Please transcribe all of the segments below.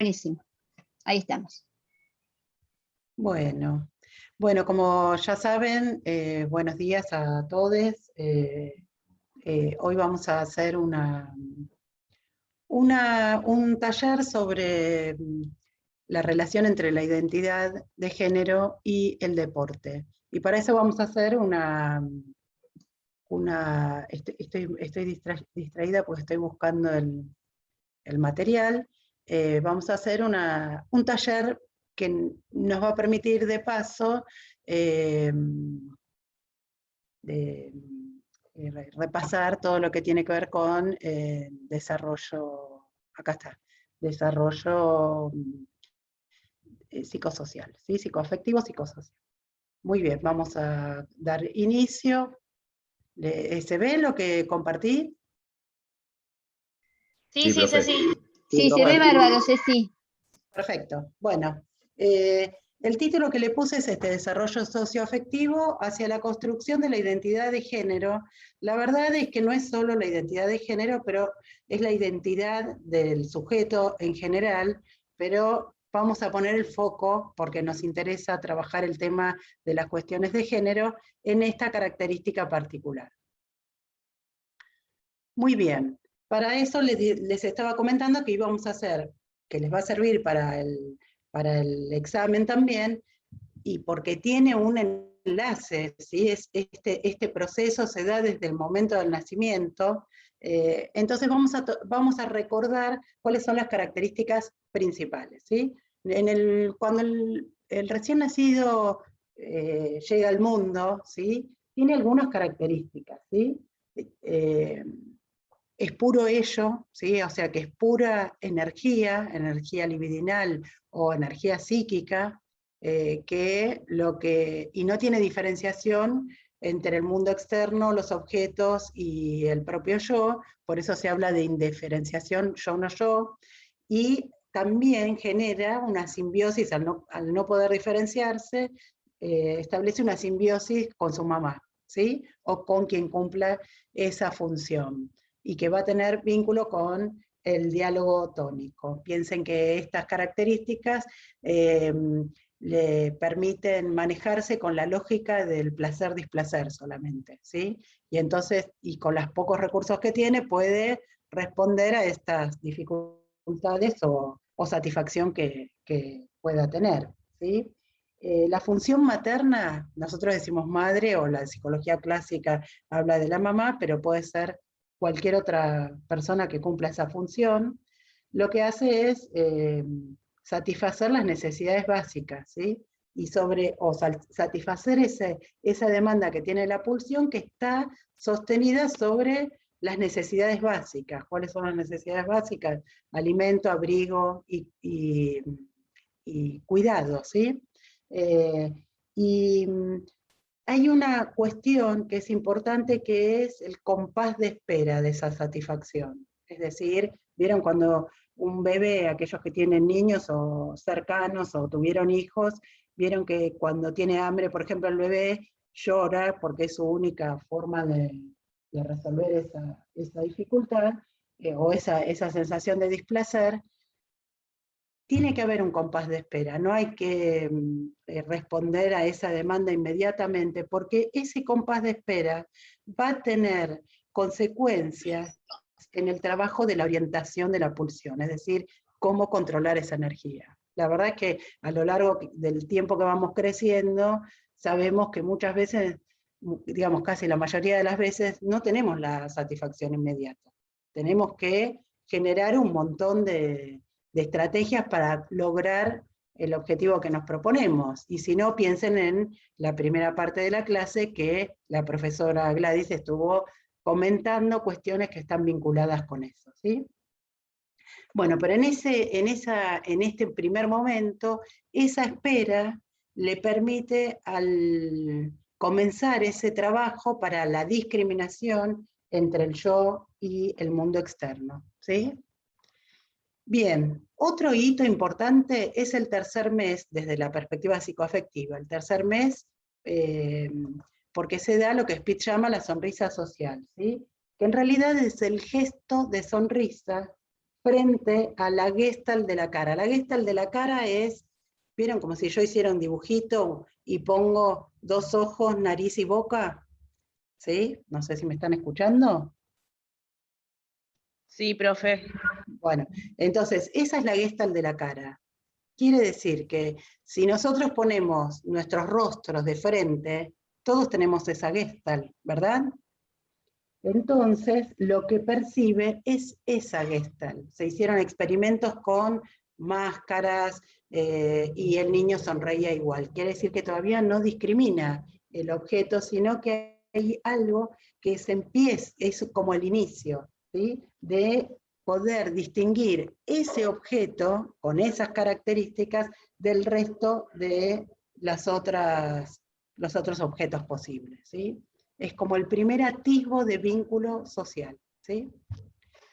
Buenísimo. Ahí estamos. Bueno, como ya saben, buenos días a todos. Hoy vamos a hacer un taller sobre la relación entre la identidad de género y el deporte. Y para eso vamos a hacer estoy distraída porque estoy buscando el material. Vamos a hacer un taller que nos va a permitir de paso repasar todo lo que tiene que ver con desarrollo, acá está, desarrollo psicosocial, ¿sí? Psicoafectivo, psicosocial. Muy bien, vamos a dar inicio. ¿Se ve lo que compartí? Sí, Sí, profe. Sí, se ve bárbaro, Ceci. Perfecto. Bueno, el título que le puse es desarrollo socioafectivo hacia la construcción de la identidad de género. La verdad es que no es solo la identidad de género, pero es la identidad del sujeto en general, pero vamos a poner el foco, porque nos interesa trabajar el tema de las cuestiones de género, en esta característica particular. Muy bien. Para eso les estaba comentando que íbamos a hacer, que les va a servir para el examen también, y porque tiene un enlace, ¿sí? Este proceso se da desde el momento del nacimiento, entonces vamos a recordar cuáles son las características principales, ¿sí? Cuando el recién nacido llega al mundo, ¿sí? Tiene algunas características, ¿sí? Es puro ello, ¿sí? O sea que es pura energía libidinal o energía psíquica, y no tiene diferenciación entre el mundo externo, los objetos y el propio yo, por eso se habla de indiferenciación yo-no yo, y también genera una simbiosis, al no poder diferenciarse, establece una simbiosis con su mamá, ¿sí? O con quien cumpla esa función, y que va a tener vínculo con el diálogo tónico. Piensen que estas características le permiten manejarse con la lógica del placer-displacer solamente, ¿sí? Y entonces, y con los pocos recursos que tiene, puede responder a estas dificultades o satisfacción que pueda tener, ¿sí? La función materna, nosotros decimos madre, o la psicología clásica habla de la mamá, pero puede ser cualquier otra persona que cumpla esa función, lo que hace es satisfacer las necesidades básicas, ¿sí? Y satisfacer esa demanda que tiene la pulsión, que está sostenida sobre las necesidades básicas. ¿Cuáles son las necesidades básicas? Alimento, abrigo y cuidado, ¿sí? Hay una cuestión que es importante, que es el compás de espera de esa satisfacción. Es decir, ¿vieron cuando un bebé, aquellos que tienen niños o cercanos o tuvieron hijos, vieron que cuando tiene hambre, por ejemplo, el bebé llora porque es su única forma de resolver esa dificultad o esa sensación de displacer? Tiene que haber un compás de espera, no hay que responder a esa demanda inmediatamente, porque ese compás de espera va a tener consecuencias en el trabajo de la orientación de la pulsión, es decir, cómo controlar esa energía. La verdad es que a lo largo del tiempo que vamos creciendo, sabemos que muchas veces, digamos casi la mayoría de las veces, no tenemos la satisfacción inmediata. Tenemos que generar un montón de estrategias para lograr el objetivo que nos proponemos. Y si no, piensen en la primera parte de la clase, que la profesora Gladys estuvo comentando cuestiones que están vinculadas con eso, ¿sí? Bueno, pero en este primer momento, esa espera le permite al comenzar ese trabajo para la discriminación entre el yo y el mundo externo, ¿sí? Bien, otro hito importante es el tercer mes desde la perspectiva psicoafectiva. El tercer mes, porque se da lo que Spitz llama la sonrisa social, ¿sí? Que en realidad es el gesto de sonrisa frente a la Gestalt de la cara. La Gestalt de la cara es, ¿vieron como si yo hiciera un dibujito y pongo 2 ojos, nariz y boca? ¿Sí? No sé si me están escuchando. Sí, profe. Bueno, entonces, esa es la Gestalt de la cara. Quiere decir que si nosotros ponemos nuestros rostros de frente, todos tenemos esa Gestalt, ¿verdad? Entonces, lo que percibe es esa Gestalt. Se hicieron experimentos con máscaras y el niño sonreía igual. Quiere decir que todavía no discrimina el objeto, sino que hay algo que se empieza, es como el inicio, ¿sí? De poder distinguir ese objeto con esas características del resto de los otros objetos posibles, ¿sí? Es como el primer atisbo de vínculo social, ¿sí?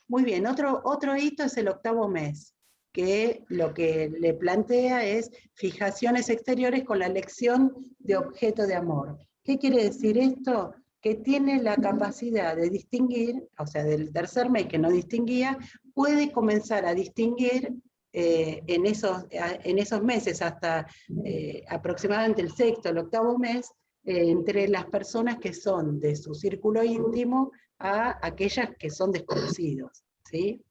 Muy bien, otro hito es el 8º mes, que lo que le plantea es fijaciones exteriores con la elección de objeto de amor. ¿Qué quiere decir esto? Que tiene la capacidad de distinguir, o sea, del tercer mes que no distinguía, puede comenzar a distinguir en esos meses, hasta aproximadamente el 6º, el 8º mes, entre las personas que son de su círculo íntimo a aquellas que son desconocidos, ¿sí?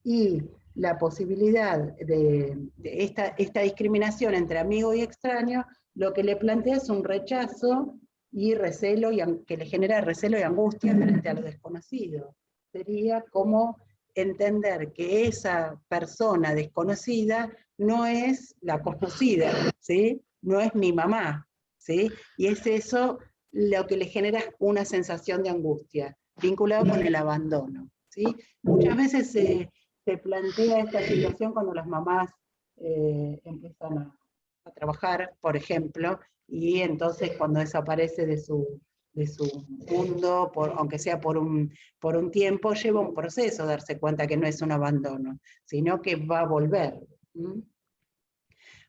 Y la posibilidad de esta discriminación entre amigo y extraño, lo que le plantea es un rechazo y recelo, que le genera recelo y angustia frente a lo desconocido. Sería como entender que esa persona desconocida no es la conocida, ¿sí? No es mi mamá, ¿sí? Y es eso lo que le genera una sensación de angustia, vinculado con el abandono, ¿sí? Muchas veces se plantea esta situación cuando las mamás empiezan a trabajar, por ejemplo, y entonces cuando desaparece de su mundo, aunque sea por un tiempo, lleva un proceso darse cuenta que no es un abandono, sino que va a volver. ¿Mm?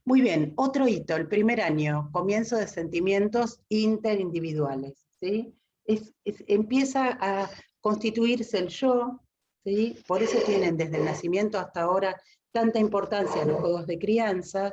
Muy bien, otro hito, el primer año, comienzo de sentimientos interindividuales, ¿sí? Empieza a constituirse el yo, ¿sí? Por eso tienen desde el nacimiento hasta ahora tanta importancia los juegos de crianza,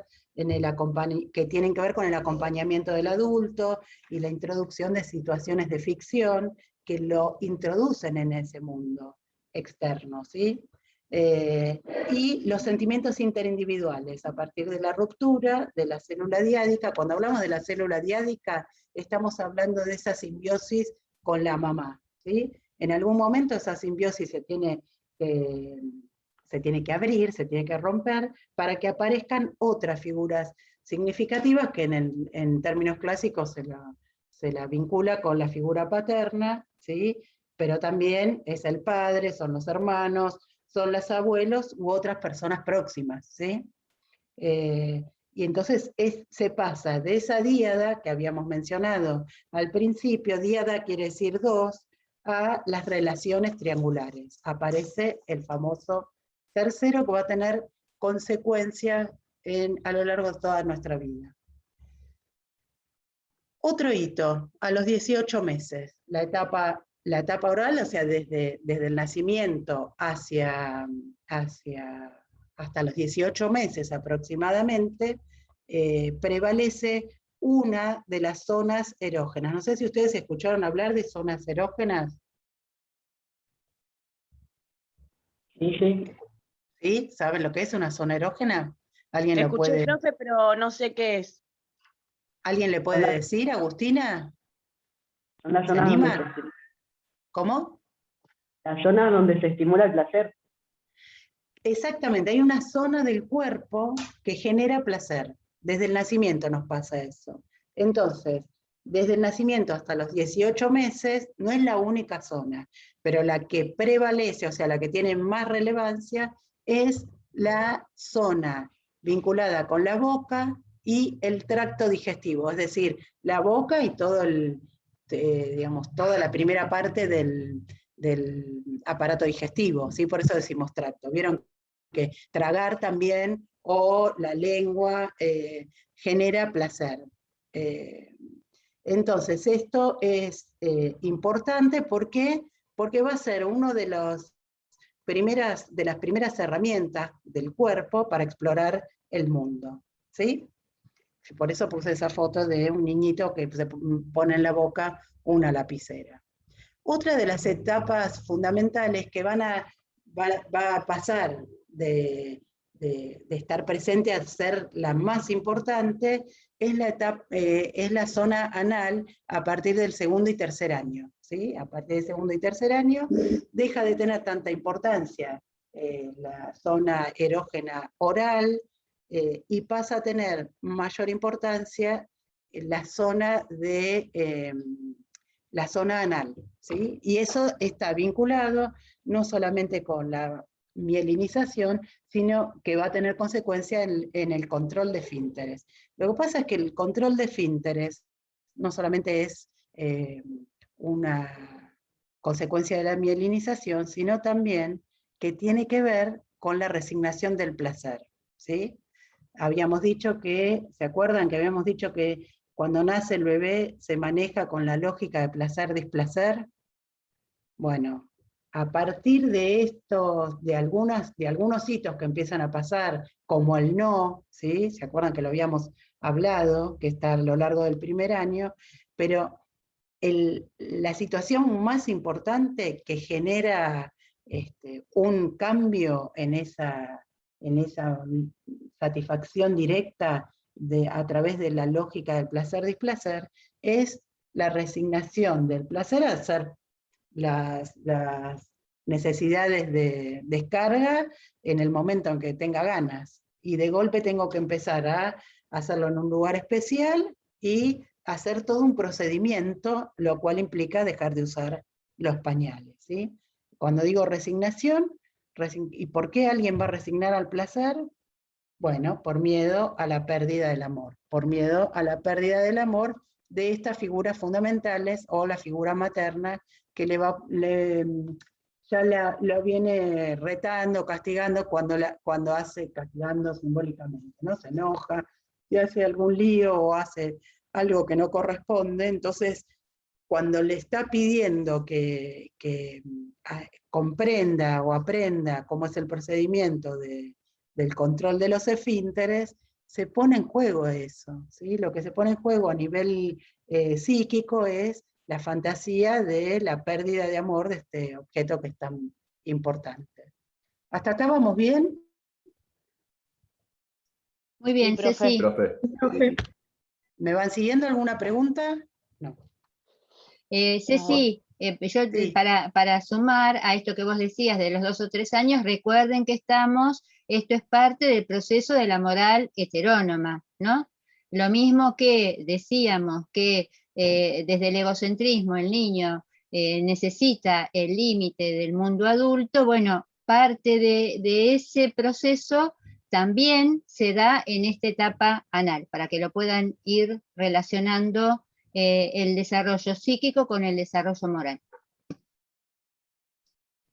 que tienen que ver con el acompañamiento del adulto y la introducción de situaciones de ficción que lo introducen en ese mundo externo, ¿sí? Y los sentimientos interindividuales, a partir de la ruptura de la célula diádica. Cuando hablamos de la célula diádica, estamos hablando de esa simbiosis con la mamá, ¿sí? En algún momento esa simbiosis se tiene que abrir, se tiene que romper, para que aparezcan otras figuras significativas que en términos clásicos se la vincula con la figura paterna, ¿sí? Pero también es el padre, son los hermanos, son los abuelos u otras personas próximas, ¿sí? Y entonces se pasa de esa díada que habíamos mencionado al principio, díada quiere decir 2, a las relaciones triangulares. Aparece el famoso tercero que va a tener consecuencias a lo largo de toda nuestra vida. Otro hito, a los 18 meses, la etapa oral, o sea, desde el nacimiento hasta los 18 meses aproximadamente, prevalece una de las zonas erógenas. No sé si ustedes escucharon hablar de zonas erógenas. Sí. ¿Sí? ¿Saben lo que es una zona erógena? ¿Alguien lo Escuché, puede, profe, pero no sé qué es. ¿alguien le puede decir, Agustina? Son las ¿Se zonas donde anima? ¿Cómo? la zona donde se estimula el placer. Exactamente, hay una zona del cuerpo que genera placer. Desde el nacimiento nos pasa eso. Entonces, desde el nacimiento hasta los 18 meses no es la única zona, pero la que prevalece, o sea, la que tiene más relevancia, es la zona vinculada con la boca y el tracto digestivo, es decir, la boca y todo toda la primera parte del aparato digestivo, ¿sí? Por eso decimos tracto. ¿Vieron que tragar también o la lengua genera placer? Entonces, esto es importante, ¿por qué? Porque va a ser uno de los de las primeras herramientas del cuerpo para explorar el mundo, ¿sí? Por eso puse esa foto de un niñito que se pone en la boca una lapicera. Otra de las etapas fundamentales que va a pasar de estar presente a ser la más importante es la zona anal a partir del segundo y tercer año, ¿sí? A partir del segundo y tercer año deja de tener tanta importancia la zona erógena oral, y pasa a tener mayor importancia la zona anal, ¿sí? Y eso está vinculado no solamente con la mielinización, sino que va a tener consecuencia en el control de esfínteres. Lo que pasa es que el control de esfínteres no solamente es una consecuencia de la mielinización, sino también que tiene que ver con la resignación del placer, ¿sí? Habíamos dicho ¿se acuerdan que habíamos dicho que cuando nace el bebé se maneja con la lógica de placer-displacer? Bueno, a partir de algunos hitos que empiezan a pasar, como el no, ¿sí? ¿Se acuerdan que lo habíamos hablado, que está a lo largo del primer año? Pero la situación más importante que genera un cambio en esa satisfacción directa a través de la lógica del placer-displacer es la resignación del placer a hacer las necesidades de descarga en el momento en que tenga ganas. Y de golpe tengo que empezar a hacerlo en un lugar especial y hacer todo un procedimiento, lo cual implica dejar de usar los pañales, ¿sí? Cuando digo resignación, ¿y por qué alguien va a resignar al placer? Bueno, por miedo a la pérdida del amor, por miedo a la pérdida del amor de estas figuras fundamentales o la figura materna que lo viene retando, castigando cuando hace, castigando simbólicamente, ¿no? Se enoja, si hace algún lío o hace algo que no corresponde, entonces cuando le está pidiendo que comprenda o aprenda cómo es el procedimiento del control de los esfínteres, se pone en juego eso, ¿sí? Lo que se pone en juego a nivel psíquico es la fantasía de la pérdida de amor de este objeto que es tan importante. ¿Hasta acá vamos bien? Muy bien, profe. Ceci. Profe. ¿Me van siguiendo? ¿Alguna pregunta? No. Ceci, yo Sí. para sumar a esto que vos decías de los 2 o 3 años, recuerden que esto es parte del proceso de la moral heterónoma, ¿no? Lo mismo que decíamos que desde el egocentrismo el niño necesita el límite del mundo adulto, bueno, parte de ese proceso también se da en esta etapa anal, para que lo puedan ir relacionando el desarrollo psíquico con el desarrollo moral.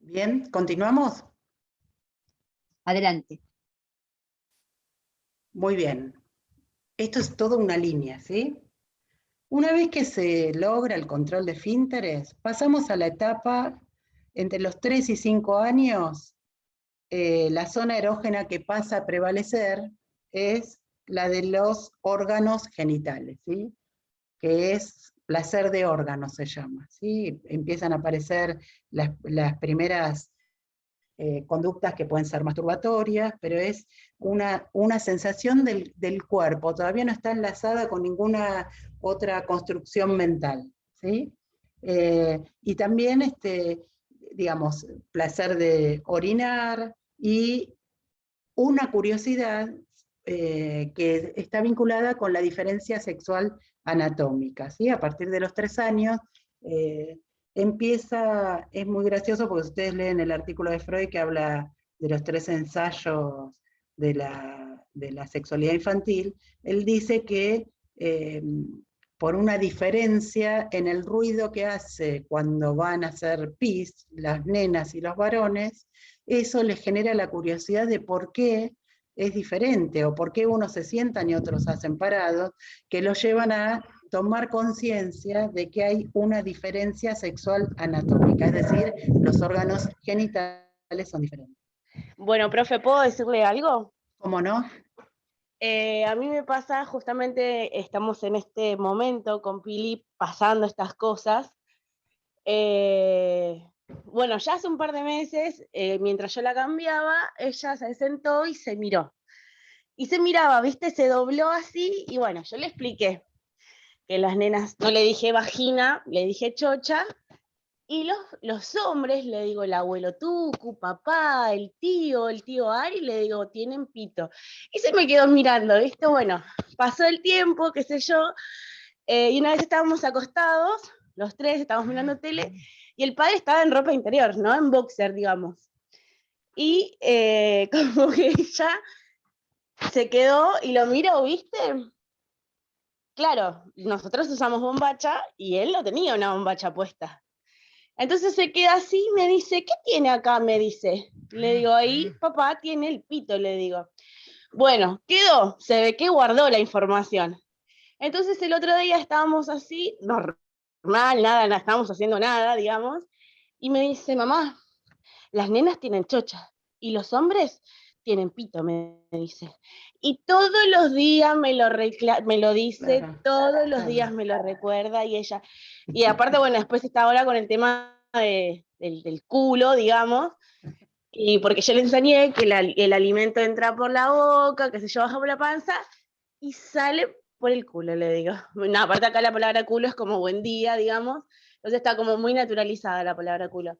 Bien, ¿continuamos? Adelante. Muy bien. Esto es toda una línea, ¿sí? Una vez que se logra el control de esfínteres, pasamos a la etapa entre los 3 y 5 años. La zona erógena que pasa a prevalecer es la de los órganos genitales, ¿sí? Que es placer de órganos, se llama, ¿sí? Empiezan a aparecer las primeras conductas que pueden ser masturbatorias, pero es una sensación del cuerpo, todavía no está enlazada con ninguna otra construcción mental, ¿sí? Y también, digamos, placer de orinar y una curiosidad que está vinculada con la diferencia sexual anatómica, ¿sí? A partir de los 3 años es muy gracioso porque ustedes leen el artículo de Freud que habla de los 3 ensayos de la sexualidad infantil. Él dice que por una diferencia en el ruido que hace cuando van a hacer pis, las nenas y los varones, eso les genera la curiosidad de por qué es diferente, o por qué unos se sientan y otros hacen parados, que los llevan a tomar conciencia de que hay una diferencia sexual anatómica, es decir, los órganos genitales son diferentes. Bueno, profe, ¿puedo decirle algo? ¿Cómo no? A mí me pasa, justamente estamos en este momento con Pili pasando estas cosas. Bueno, ya hace un par de meses, mientras yo la cambiaba, ella se sentó y se miró. Y se miraba, ¿viste? Se dobló así, y bueno, yo le expliqué que las nenas, no le dije vagina, le dije chocha, y los hombres, le digo, el abuelo Tucu, papá, el tío Ari, le digo, tienen pito. Y se me quedó mirando, ¿viste? Bueno, pasó el tiempo, qué sé yo, y una vez estábamos acostados, los tres estábamos mirando tele, y el padre estaba en ropa interior, ¿no? En boxer, digamos. Y como que ella se quedó y lo miró, ¿viste? Claro, nosotros usamos bombacha y él no tenía una bombacha puesta. Entonces se queda así y me dice, ¿qué tiene acá? Me dice. Le digo, ahí papá tiene el pito, le digo. Bueno, quedó, se ve que guardó la información. Entonces el otro día estábamos así, normal, nada, no estábamos haciendo nada, digamos, y me dice, mamá, las nenas tienen chocha y los hombres tienen pito, me dice. Y todos los días me lo dice, Claro, todos los claro. días me lo recuerda, y ella, y aparte, bueno, después está ahora con el tema del culo, digamos, y porque yo le enseñé que el alimento entra por la boca, que se yo, baja por la panza, y sale por el culo, le digo. No, aparte acá la palabra culo es como buen día, digamos, entonces está como muy naturalizada la palabra culo.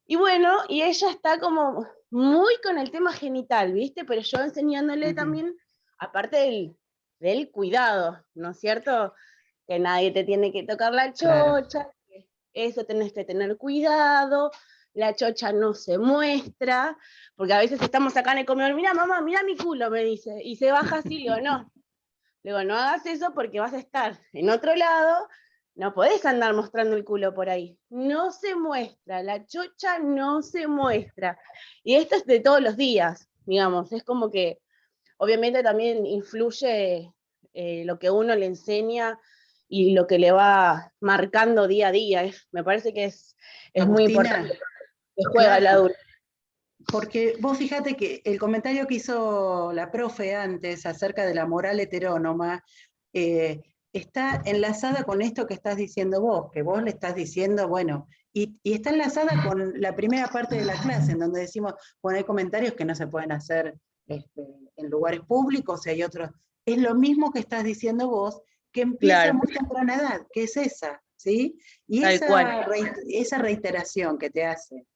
Y bueno, y ella está como muy con el tema genital, ¿viste? Pero yo enseñándole también, aparte del cuidado, ¿no es cierto? Que nadie te tiene que tocar la Claro. chocha, que eso tenés que tener cuidado, la chocha no se muestra, porque a veces estamos acá en el comedor, mira mamá, mira mi culo, me dice, y se baja así, le digo, no. Le digo, no hagas eso porque vas a estar en otro lado, no podés andar mostrando el culo por ahí. No se muestra, la chocha no se muestra. Y esto es de todos los días, digamos, es como que obviamente también influye lo que uno le enseña y lo que le va marcando día a día. Me parece que es muy Agustina, importante que juega el claro, adulto. porque vos fíjate que el comentario que hizo la profe antes acerca de la moral heterónoma está enlazada con esto que estás diciendo vos, que vos le estás diciendo, bueno, y está enlazada con la primera parte de la clase, en donde decimos, bueno, hay comentarios que no se pueden hacer en lugares públicos y hay otros. Es lo mismo que estás diciendo vos, que empieza a Claro, muy temprana edad, que es esa, ¿sí? Y tal cual. esa reiteración que te hace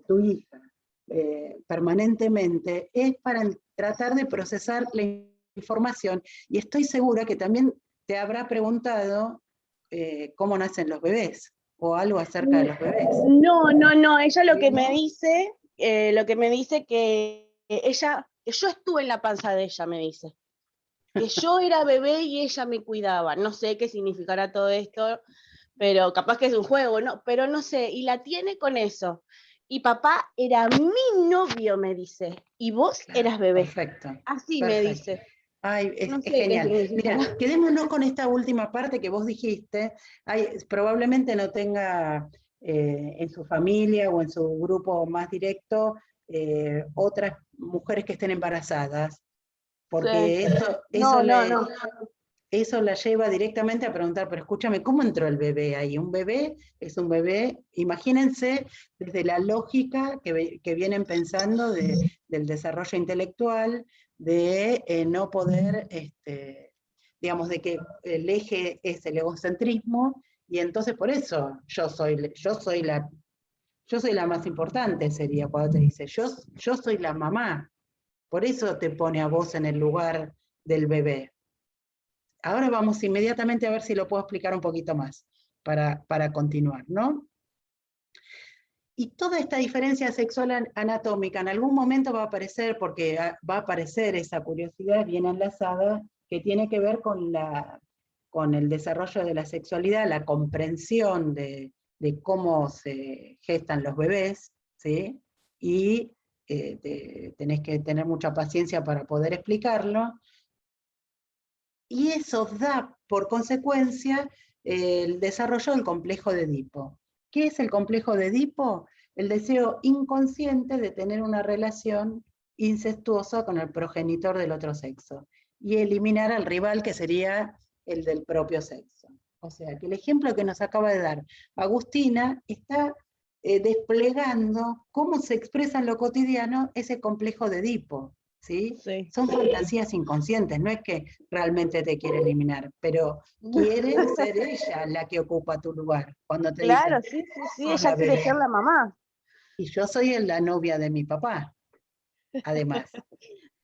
tu hija permanentemente es para tratar de procesar la información, y estoy segura que también te habrá preguntado cómo nacen los bebés o algo acerca de los bebés. No, ella ¿Sí? lo que me dice que ella, que yo estuve en la panza de ella, me dice. Que yo era bebé y ella me cuidaba. No sé qué significará todo esto, pero capaz que es un juego, ¿no? Pero no sé, y la tiene con eso. Y papá era mi novio, me dice, y vos Claro, eras bebé. perfecto, Así me perfecto. dice. Ay, No es sé qué genial. significará. Mira, quedémonos con esta última parte que vos dijiste. Probablemente no tenga en su familia o en su grupo más directo otras mujeres que estén embarazadas, porque Sí. No. eso la lleva directamente a preguntar, pero escúchame, ¿cómo entró el bebé ahí? Un bebé es un bebé, imagínense desde la lógica que vienen pensando del desarrollo intelectual, de no poder, digamos, de que el eje es el egocentrismo, y entonces por eso yo soy la más importante, sería cuando te dice, yo soy la mamá, por eso te pone a vos en el lugar del bebé. Ahora vamos inmediatamente a ver si lo puedo explicar un poquito más para continuar, ¿no? Y toda esta diferencia sexual anatómica en algún momento va a aparecer, porque va a aparecer esa curiosidad bien enlazada que tiene que ver con el desarrollo de la sexualidad, la comprensión de cómo se gestan los bebés, ¿sí? Y tenés que tener mucha paciencia para poder explicarlo. Y eso da por consecuencia el desarrollo del complejo de Edipo. ¿Qué es el complejo de Edipo? el deseo inconsciente de tener una relación incestuosa con el progenitor del otro sexo, y eliminar al rival, que sería el del propio sexo. O sea, que el ejemplo que nos acaba de dar Agustina está desplegando cómo se expresa en lo cotidiano ese complejo de Edipo, ¿sí? Sí. Son fantasías inconscientes, no es que realmente te quiere eliminar, pero quiere ser ella la que ocupa tu lugar. Cuando te Claro, dicen, sí, sos ella la quiere bebé, ser la mamá. y yo soy la novia de mi papá, además.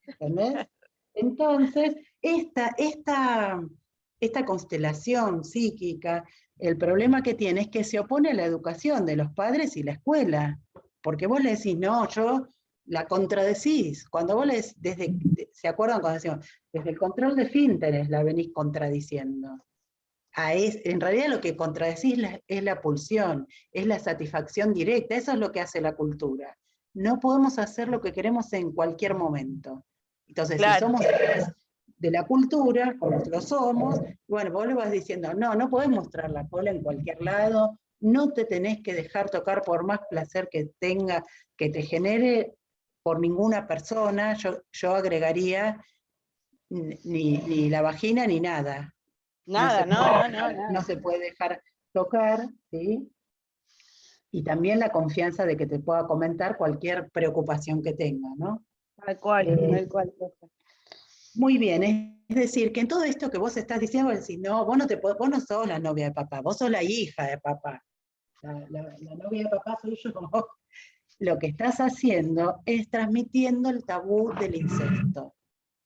¿Entendés? Entonces, esta constelación psíquica, el problema que tiene es que se opone a la educación de los padres y la escuela, porque vos le decís, no, yo la contradecís. Cuando vos ¿se acuerdan cuando decíamos? Desde el control de Finteres la venís contradiciendo. En realidad lo que contradecís es la pulsión, es la satisfacción directa, eso es lo que hace la cultura. No podemos hacer lo que queremos en cualquier momento. Entonces, Claro. si somos de la cultura, como lo somos, bueno, vos le vas diciendo, no, no podés mostrar la cola en cualquier lado, no te tenés que dejar tocar por más placer que tenga, que te genere por ninguna persona, yo agregaría ni la vagina ni nada. Nada, no. No se puede dejar tocar, ¿sí? Y también la confianza de que te pueda comentar cualquier preocupación que tenga, ¿no? Tal cual, tal cual. Muy bien, es decir, que en todo esto que vos estás diciendo, vos decís, no, vos no sos la novia de papá, vos sos la hija de papá. La novia de papá soy yo. Lo que estás haciendo es transmitiendo el tabú del incesto,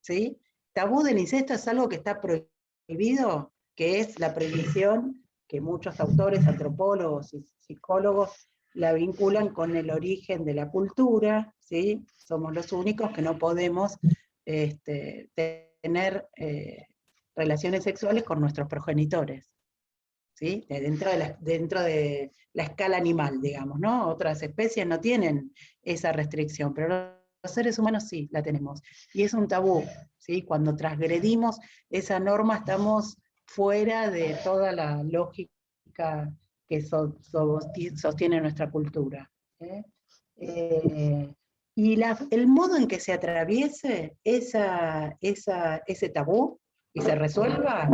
¿sí? Tabú del incesto es algo que está prohibido, que es la prohibición que muchos autores, antropólogos y psicólogos la vinculan con el origen de la cultura, ¿sí? Somos los únicos que no podemos tener relaciones sexuales con nuestros progenitores, ¿sí? Dentro de la escala animal, digamos, ¿no? Otras especies no tienen esa restricción, pero los seres humanos sí la tenemos. Y es un tabú, ¿sí? Cuando transgredimos esa norma estamos fuera de toda la lógica que sostiene nuestra cultura. Y el modo en que se atraviese ese tabú y se resuelva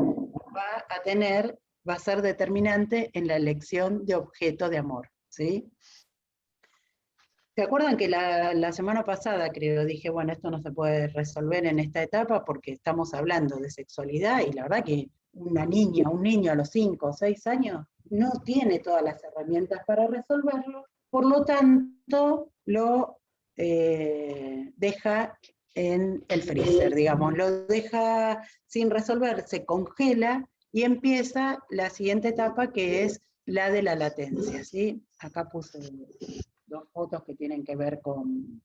va a ser determinante en la elección de objeto de amor, ¿sí? ¿Se acuerdan que la semana pasada, creo, dije, bueno, esto no se puede resolver en esta etapa porque estamos hablando de sexualidad y la verdad que un niño a los 5 o 6 años no tiene todas las herramientas para resolverlo, por lo tanto lo deja en el freezer, digamos, lo deja sin resolver, se congela y empieza la siguiente etapa que es la de la latencia, ¿sí? Acá puse 2 fotos que tienen que ver con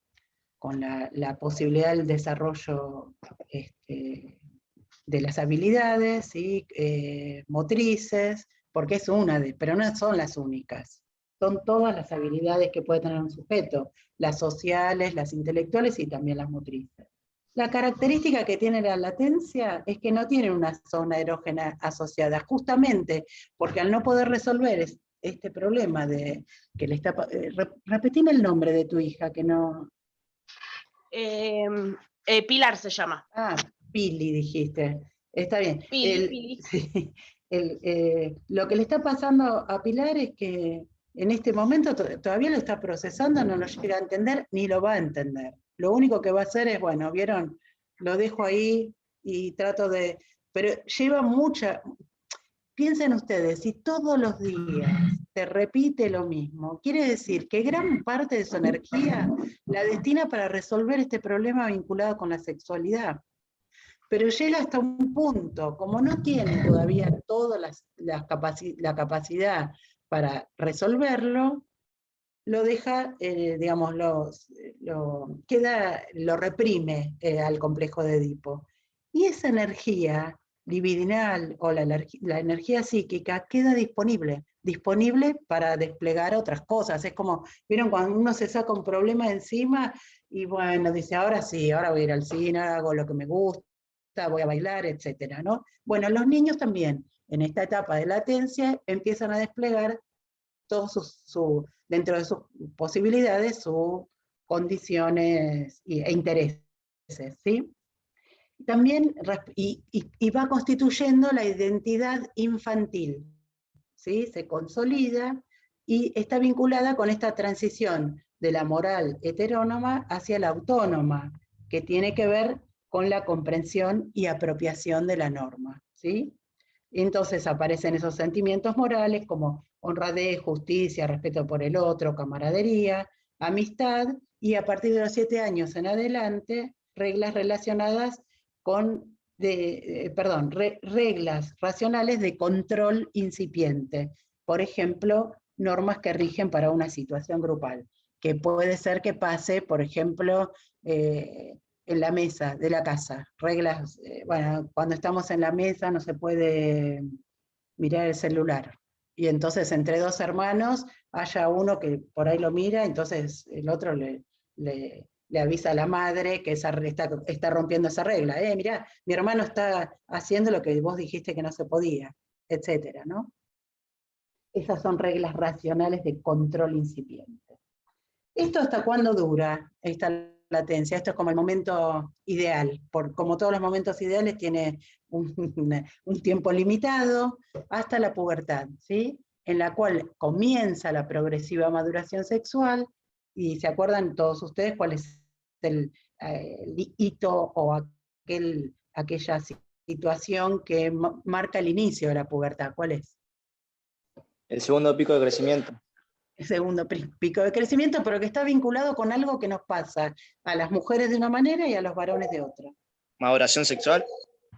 la posibilidad del desarrollo de las habilidades, ¿sí? Motrices, porque es pero no son las únicas. Son todas las habilidades que puede tener un sujeto, las sociales, las intelectuales y también las motrices. La característica que tiene la latencia es que no tiene una zona erógena asociada, justamente porque al no poder resolver este problema de que le está... repetime el nombre de tu hija, que no... Pilar se llama. Ah, Pili dijiste. Está bien. Pili. Sí, lo que le está pasando a Pilar es que en este momento todavía lo está procesando, no lo llega a entender, ni lo va a entender. Lo único que va a hacer es, bueno, ¿vieron? Lo dejo ahí y trato de... Pero lleva mucha... Piensen ustedes, si todos los días te repite lo mismo, quiere decir que gran parte de su energía la destina para resolver este problema vinculado con la sexualidad. Pero llega hasta un punto, como no tiene todavía toda la capacidad para resolverlo, lo deja, digamos, lo reprime al complejo de Edipo. Y esa energía libidinal o la energía psíquica queda disponible para desplegar otras cosas. Es como, ¿vieron cuando uno se saca un problema encima y bueno, dice, ahora sí, ahora voy a ir al cine, hago lo que me gusta, voy a bailar, etcétera, ¿no? Bueno, los niños también, en esta etapa de latencia, empiezan a desplegar todos dentro de sus posibilidades, sus condiciones e intereses, ¿sí? También, y va constituyendo la identidad infantil, ¿sí? Se consolida y está vinculada con esta transición de la moral heterónoma hacia la autónoma, que tiene que ver con la comprensión y apropiación de la norma, ¿sí? Entonces aparecen esos sentimientos morales como honradez, justicia, respeto por el otro, camaradería, amistad, y a partir de los 7 años en adelante, reglas relacionadas con, reglas racionales de control incipiente. Por ejemplo, normas que rigen para una situación grupal, que puede ser que pase, por ejemplo, en la mesa de la casa, reglas, bueno, cuando estamos en la mesa no se puede mirar el celular, y entonces entre 2 hermanos haya uno que por ahí lo mira, entonces el otro le avisa a la madre que está rompiendo esa regla, mirá, mi hermano está haciendo lo que vos dijiste que no se podía, etcétera, ¿no? Esas son reglas racionales de control incipiente. ¿Esto hasta cuándo dura esta latencia? Esto es como el momento ideal, como todos los momentos ideales tiene un tiempo limitado hasta la pubertad, ¿sí? En la cual comienza la progresiva maduración sexual, y se acuerdan todos ustedes cuál es el hito o aquella situación que marca el inicio de la pubertad. ¿Cuál es? El segundo pico de crecimiento. El segundo pico de crecimiento, pero que está vinculado con algo que nos pasa a las mujeres de una manera y a los varones de otra. Maduración sexual.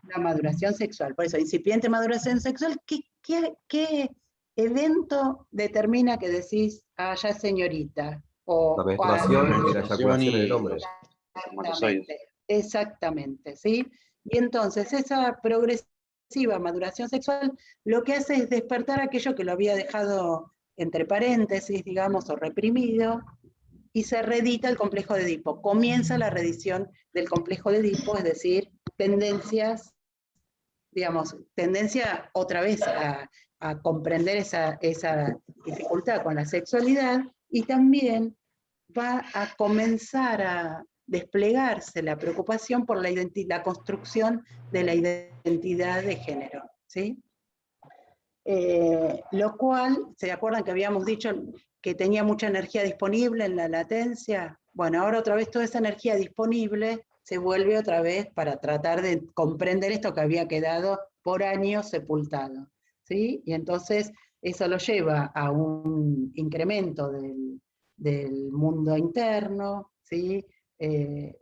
La maduración sexual, por eso, incipiente maduración sexual. ¿Qué evento determina que decís, ya señorita? La menstruación y la eyaculación en el hombre. Exactamente, ¿sí? Y entonces esa progresiva maduración sexual lo que hace es despertar aquello que lo había dejado entre paréntesis, digamos, o reprimido, y se reedita el complejo de Edipo. Comienza la reedición del complejo de Edipo, es decir, tendencia otra vez a comprender esa dificultad con la sexualidad, y también va a comenzar a desplegarse la preocupación por la construcción de la identidad de género, ¿sí? Lo cual, ¿se acuerdan que habíamos dicho que tenía mucha energía disponible en la latencia? Bueno, ahora otra vez toda esa energía disponible se vuelve otra vez para tratar de comprender esto que había quedado por años sepultado, ¿sí? Y entonces eso lo lleva a un incremento del mundo interno, ¿sí?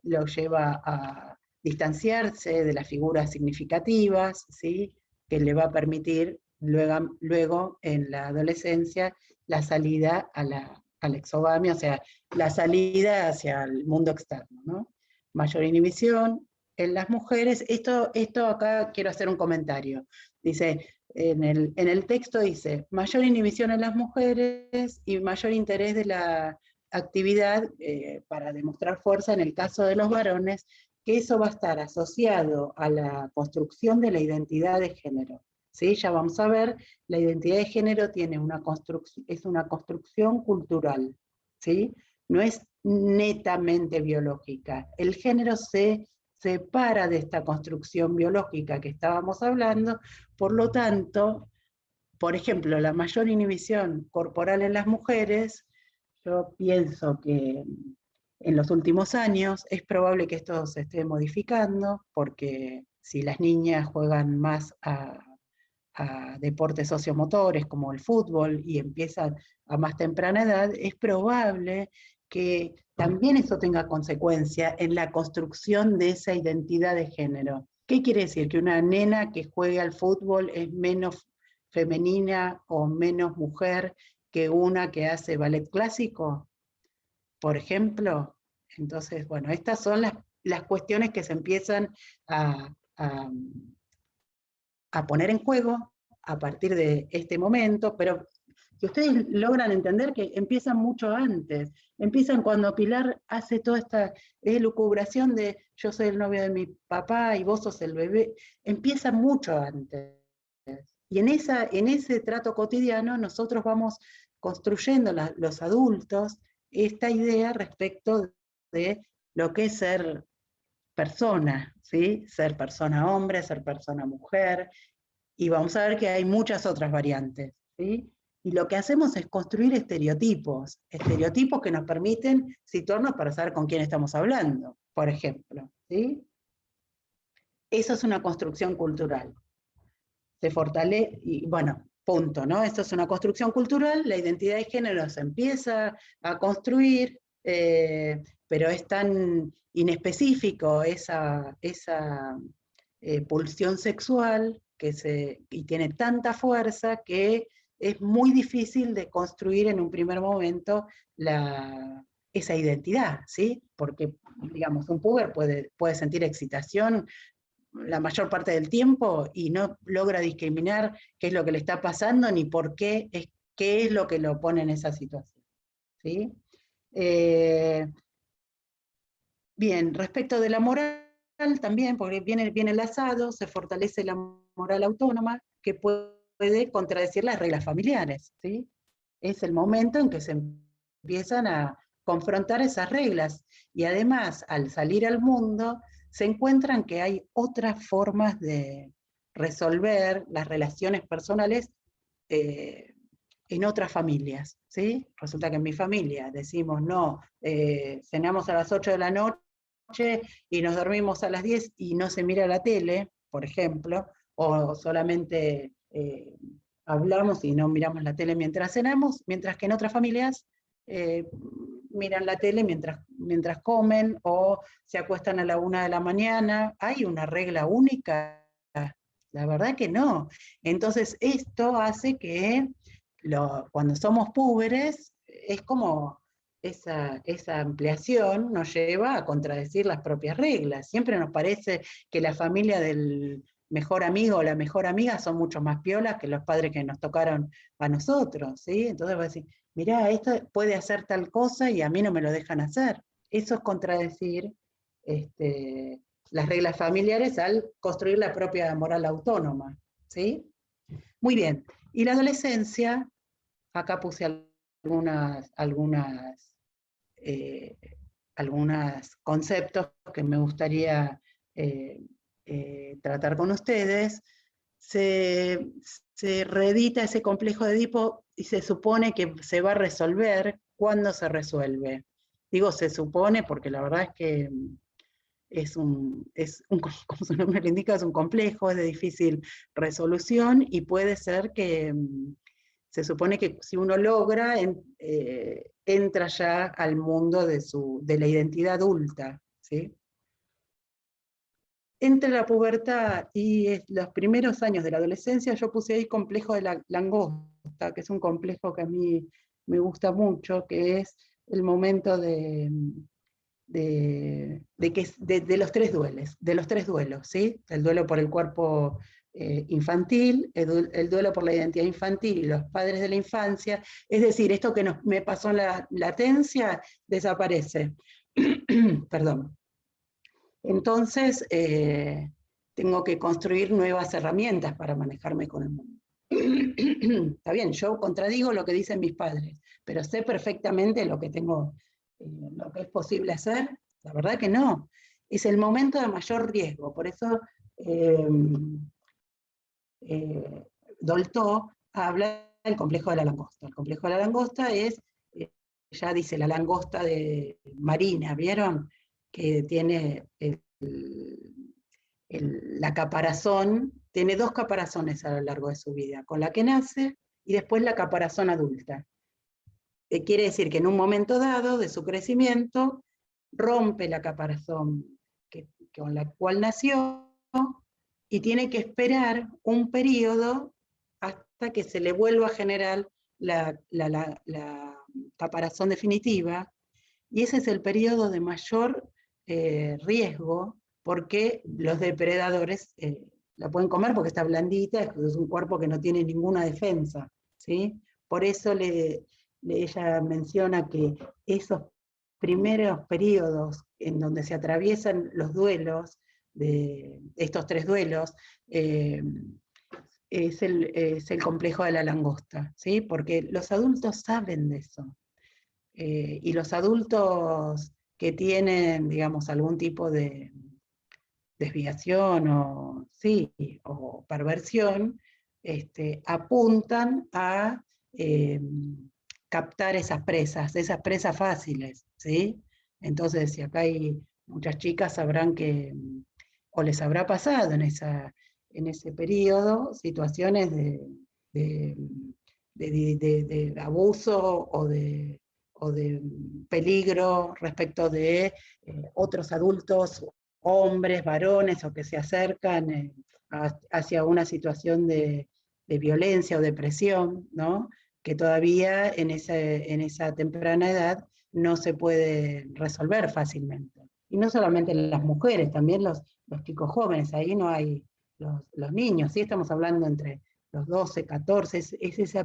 Lo lleva a distanciarse de las figuras significativas, ¿sí? Que le va a permitir luego en la adolescencia la salida al exogamia, o sea, la salida hacia el mundo externo, ¿no? Mayor inhibición en las mujeres. Esto acá quiero hacer un comentario. Dice, en el texto dice, mayor inhibición en las mujeres y mayor interés de la actividad para demostrar fuerza en el caso de los varones, que eso va a estar asociado a la construcción de la identidad de género. ¿Sí? Ya vamos a ver, la identidad de género tiene es una construcción cultural, ¿sí? No es netamente biológica. El género se separa de esta construcción biológica que estábamos hablando, por lo tanto, por ejemplo, la mayor inhibición corporal en las mujeres, yo pienso que en los últimos años es probable que esto se esté modificando, porque si las niñas juegan más a deportes sociomotores como el fútbol y empiezan a más temprana edad, es probable que también eso tenga consecuencia en la construcción de esa identidad de género. ¿Qué quiere decir? ¿Que una nena que juegue al fútbol es menos femenina o menos mujer que una que hace ballet clásico, por ejemplo? Entonces, bueno, estas son las cuestiones que se empiezan a poner en juego a partir de este momento, pero que ustedes logran entender que empiezan mucho antes, empiezan cuando Pilar hace toda esta elucubración de yo soy el novio de mi papá y vos sos el bebé, empieza mucho antes. Y en ese trato cotidiano nosotros vamos construyendo los adultos esta idea respecto de lo que es ser persona, ¿sí? Ser persona hombre, ser persona mujer, y vamos a ver que hay muchas otras variantes, ¿sí? Y lo que hacemos es construir estereotipos que nos permiten situarnos para saber con quién estamos hablando, por ejemplo, ¿sí? Eso es una construcción cultural. Se fortalece, y bueno, punto, ¿no? Esto es una construcción cultural, la identidad de género se empieza a construir, pero es tan inespecífico esa pulsión sexual y tiene tanta fuerza que es muy difícil de construir en un primer momento esa identidad, ¿sí? Porque, digamos, un puber puede sentir excitación la mayor parte del tiempo y no logra discriminar qué es lo que le está pasando ni por qué qué es lo que lo pone en esa situación, ¿sí? Bien, respecto de la moral también, porque viene enlazado, se fortalece la moral autónoma que puede contradecir las reglas familiares, ¿sí? Es el momento en que se empiezan a confrontar esas reglas y además al salir al mundo se encuentran que hay otras formas de resolver las relaciones personales en otras familias, ¿sí? Resulta que en mi familia decimos, no, cenamos a las 8 de la noche y nos dormimos a las 10 y no se mira la tele, por ejemplo, o solamente hablamos y no miramos la tele mientras cenamos, mientras que en otras familias miran la tele mientras comen o se acuestan a la 1 de la mañana. ¿Hay una regla única? La verdad que no. Entonces esto hace que cuando somos púberes es como esa ampliación nos lleva a contradecir las propias reglas. Siempre nos parece que la familia del mejor amigo o la mejor amiga son mucho más piolas que los padres que nos tocaron a nosotros, ¿sí? Entonces va a decir, mirá, esto puede hacer tal cosa y a mí no me lo dejan hacer. Eso es contradecir las reglas familiares al construir la propia moral autónoma, ¿sí? Muy bien. Y la adolescencia, acá puse algunos conceptos que me gustaría tratar con ustedes. Se reedita ese complejo de Edipo y se supone que se va a resolver. ¿Cuándo se resuelve? Digo se supone porque la verdad es que como su nombre lo indica, es un complejo, es de difícil resolución y puede ser que se supone que si uno logra, entra ya al mundo de la identidad adulta, ¿sí? Entre la pubertad y los primeros años de la adolescencia, yo puse ahí complejo de la langosta, que es un complejo que a mí me gusta mucho, que es el momento de los tres duelos, ¿sí? El duelo por el cuerpo infantil, el duelo por la identidad infantil y los padres de la infancia, es decir, esto que me pasó en la latencia, desaparece. Perdón. Entonces, tengo que construir nuevas herramientas para manejarme con el mundo. Está bien, yo contradigo lo que dicen mis padres, pero sé perfectamente lo que es posible hacer. La verdad que no. Es el momento de mayor riesgo. Por eso Dolto habla del complejo de la langosta. El complejo de la langosta es, ya dice la langosta marina, ¿vieron? Que tiene la caparazón, tiene dos caparazones a lo largo de su vida, con la que nace y después la caparazón adulta. Quiere decir que en un momento dado de su crecimiento rompe la caparazón con la cual nació y tiene que esperar un periodo hasta que se le vuelva a generar la caparazón definitiva, y ese es el periodo de mayor riesgo porque los depredadores la pueden comer porque está blandita, es un cuerpo que no tiene ninguna defensa, ¿sí? Por eso ella menciona que esos primeros periodos en donde se atraviesan los duelos, estos tres duelos, es el complejo de la langosta, ¿sí? Porque los adultos saben de eso. Y los adultos que tienen, digamos, algún tipo de desviación o perversión, apuntan a captar esas presas fáciles, ¿sí? Entonces, si acá hay muchas chicas, sabrán que, o les habrá pasado en ese periodo, situaciones de abuso o de peligro respecto de otros adultos, hombres, varones, o que se acercan hacia una situación de violencia o depresión, ¿no? Que todavía en esa temprana edad no se puede resolver fácilmente. Y no solamente las mujeres, también los chicos jóvenes, ahí no hay los niños, ¿sí? Estamos hablando entre los 12, 14, es ese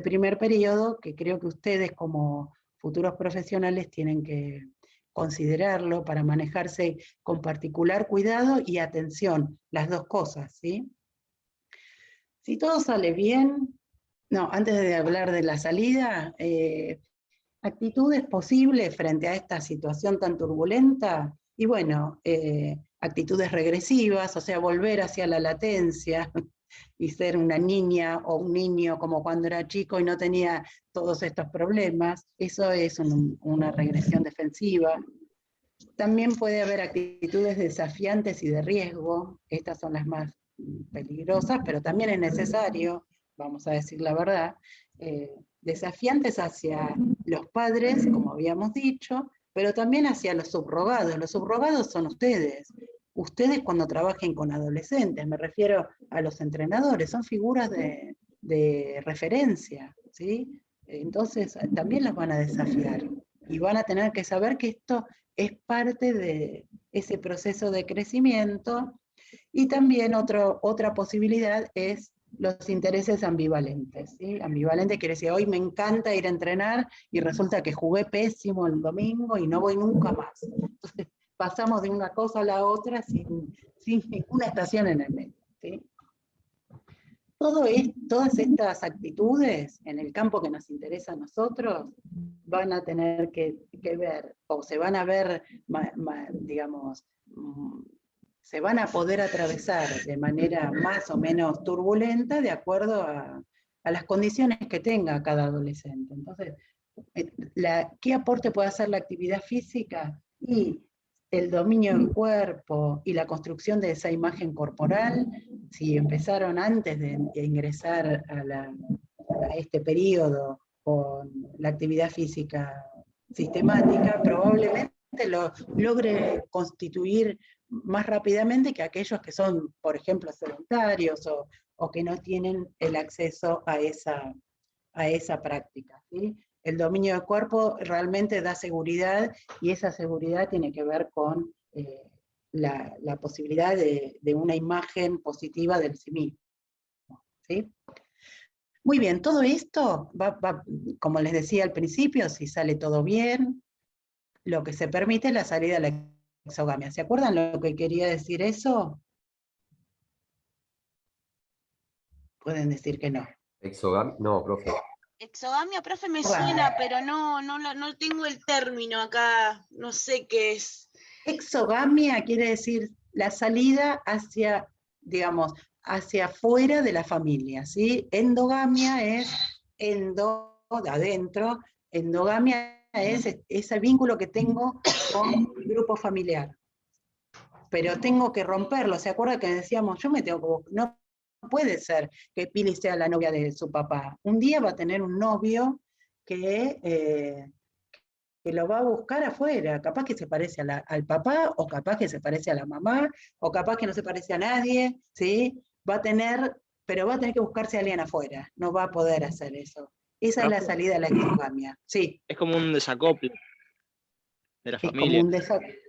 primer periodo que creo que ustedes como futuros profesionales tienen que considerarlo para manejarse con particular cuidado y atención, las dos cosas, ¿sí? Si todo sale bien, no, antes de hablar de la salida, actitudes posibles frente a esta situación tan turbulenta, y bueno, actitudes regresivas, o sea, volver hacia la latencia, y ser una niña o un niño como cuando era chico y no tenía todos estos problemas, eso es una regresión defensiva. También puede haber actitudes desafiantes y de riesgo, estas son las más peligrosas, pero también es necesario, vamos a decir la verdad, desafiantes hacia los padres, como habíamos dicho, pero también hacia los subrogados. Los subrogados son ustedes. Ustedes cuando trabajen con adolescentes, me refiero a los entrenadores, son figuras de referencia, ¿sí? Entonces también las van a desafiar y van a tener que saber que esto es parte de ese proceso de crecimiento. Y también otra posibilidad es los intereses ambivalentes, ¿sí? Ambivalente quiere decir, hoy me encanta ir a entrenar y resulta que jugué pésimo el domingo y no voy nunca más. Entonces pasamos de una cosa a la otra sin ninguna estación en el medio, ¿sí? Todas estas actitudes en el campo que nos interesa a nosotros van a tener que ver, o se van a ver, digamos, se van a poder atravesar de manera más o menos turbulenta de acuerdo a las condiciones que tenga cada adolescente. Entonces, ¿qué aporte puede hacer la actividad física? Y el dominio del cuerpo y la construcción de esa imagen corporal, si empezaron antes de ingresar a este periodo con la actividad física sistemática, probablemente lo logre constituir más rápidamente que aquellos que son, por ejemplo, sedentarios o que no tienen el acceso a esa práctica, ¿sí? El dominio del cuerpo realmente da seguridad y esa seguridad tiene que ver con la posibilidad de una imagen positiva del sí mismo, ¿sí? Muy bien, todo esto va, como les decía al principio, si sale todo bien, lo que se permite es la salida de la exogamia. ¿Se acuerdan lo que quería decir eso? Pueden decir que no. Exogamia, no, profe. Exogamia, profe, me suena, pero no tengo el término acá, no sé qué es. Exogamia quiere decir la salida hacia, digamos, hacia afuera de la familia, ¿sí? Endogamia es de adentro, endogamia es ese vínculo que tengo con mi grupo familiar. Pero tengo que romperlo, ¿se acuerda que decíamos, no puede ser que Pili sea la novia de su papá. Un día va a tener un novio que lo va a buscar afuera, capaz que se parece al papá, o capaz que se parece a la mamá, o capaz que no se parece a nadie, ¿sí? Pero va a tener que buscarse a alguien afuera, no va a poder hacer eso. Esa es la salida de la exogamia, sí. Es como un desacople de la Es familia. como un desacople.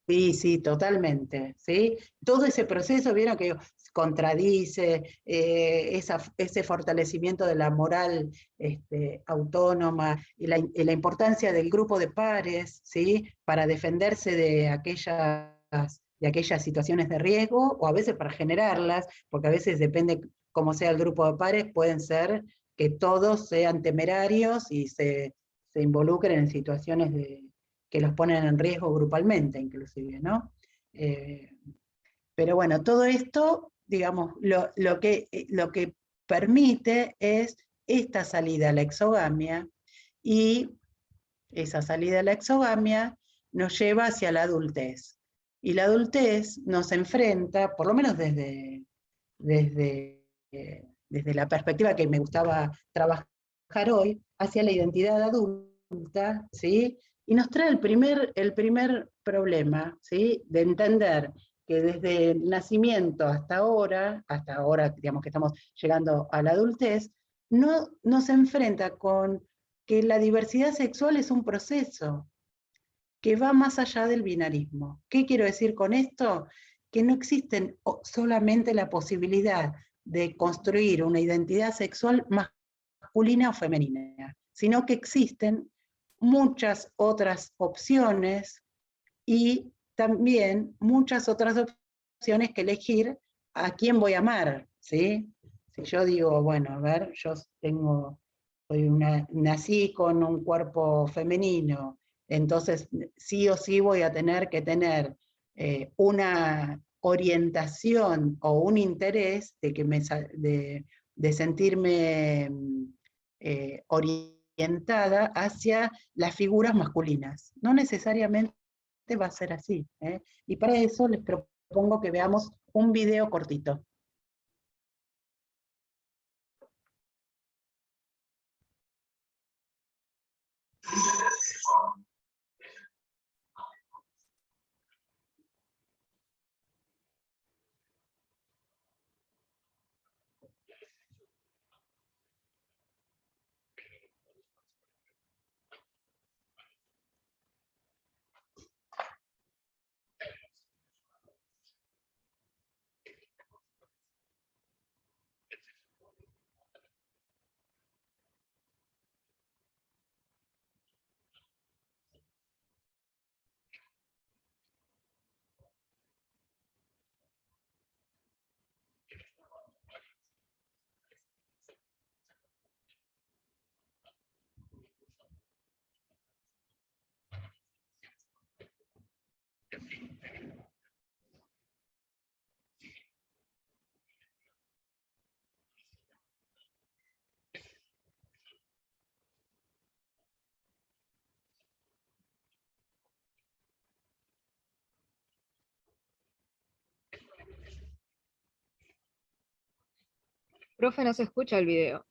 Sí, totalmente, ¿sí? Todo ese proceso, vieron que contradice ese fortalecimiento de la moral autónoma y la importancia del grupo de pares, ¿sí? Para defenderse de aquellas de aquellas situaciones de riesgo, o a veces para generarlas, porque a veces depende cómo sea el grupo de pares, pueden ser que todos sean temerarios y se involucren en situaciones que los ponen en riesgo grupalmente, inclusive, ¿no? Pero bueno, todo esto, digamos, lo que permite es esta salida a la exogamia, y esa salida a la exogamia nos lleva hacia la adultez. Y la adultez nos enfrenta, por lo menos desde la perspectiva que me gustaba trabajar hoy, hacia la identidad adulta, ¿sí? Y nos trae el primer problema, ¿sí? De entender que desde el nacimiento hasta ahora, digamos que estamos llegando a la adultez, no nos enfrenta con que la diversidad sexual es un proceso que va más allá del binarismo. ¿Qué quiero decir con esto? Que no existe solamente la posibilidad de construir una identidad sexual masculina o femenina, sino que existen muchas otras opciones y también muchas otras opciones que elegir a quién voy a amar, ¿sí? Si yo digo, bueno, a ver, nací con un cuerpo femenino, entonces sí o sí voy a tener que tener una orientación o un interés de sentirme orientada hacia las figuras masculinas. No necesariamente va a ser así, ¿eh? Y para eso les propongo que veamos un video cortito. Profe, no se escucha el video.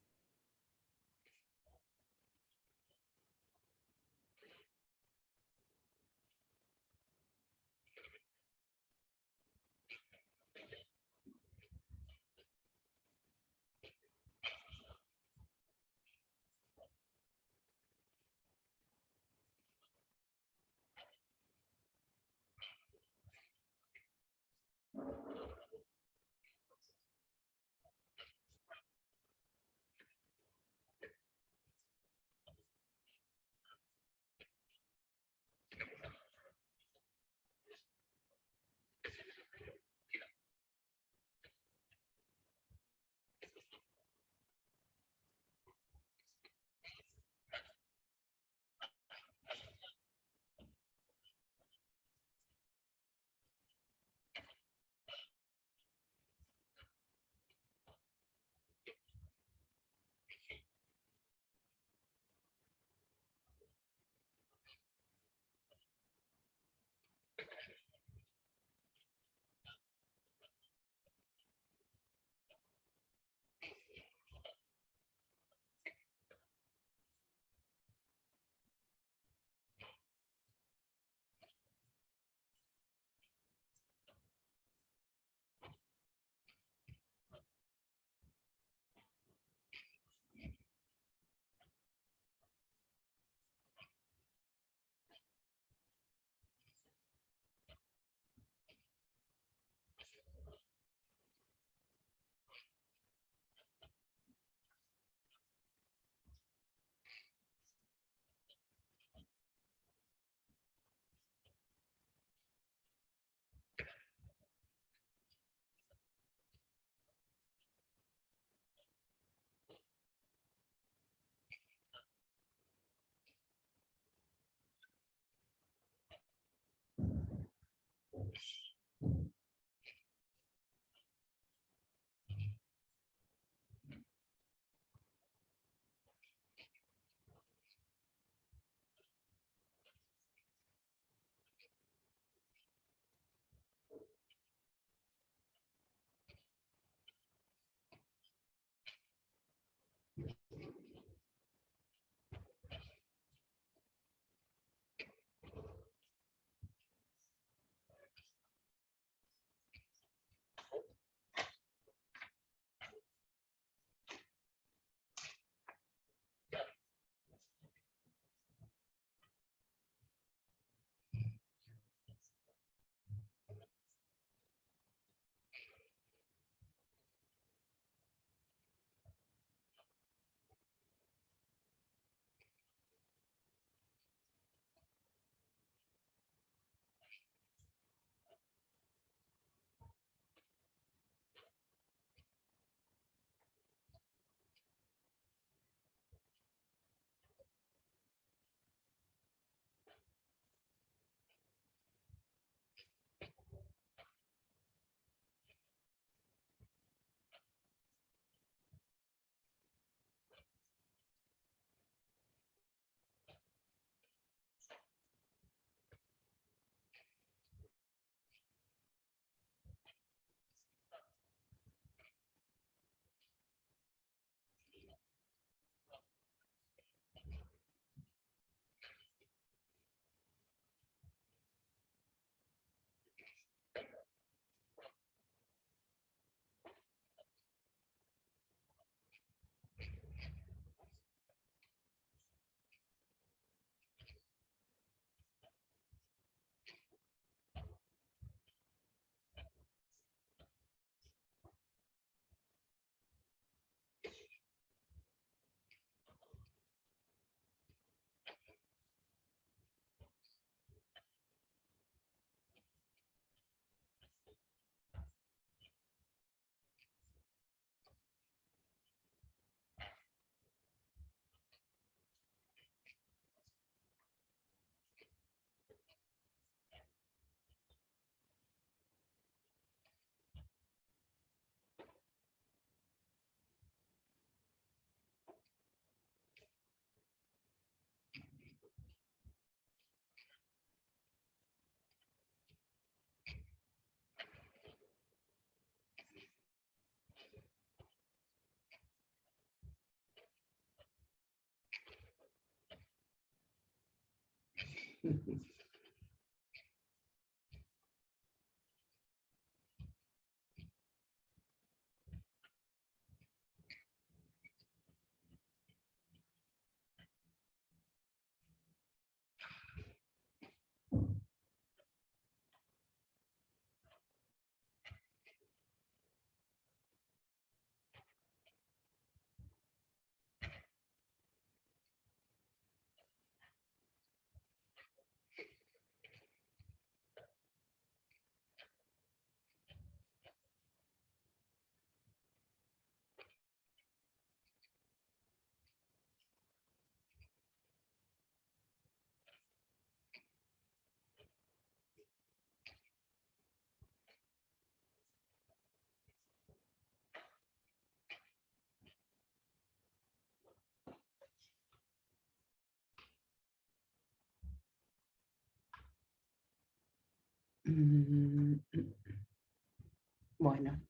Bueno,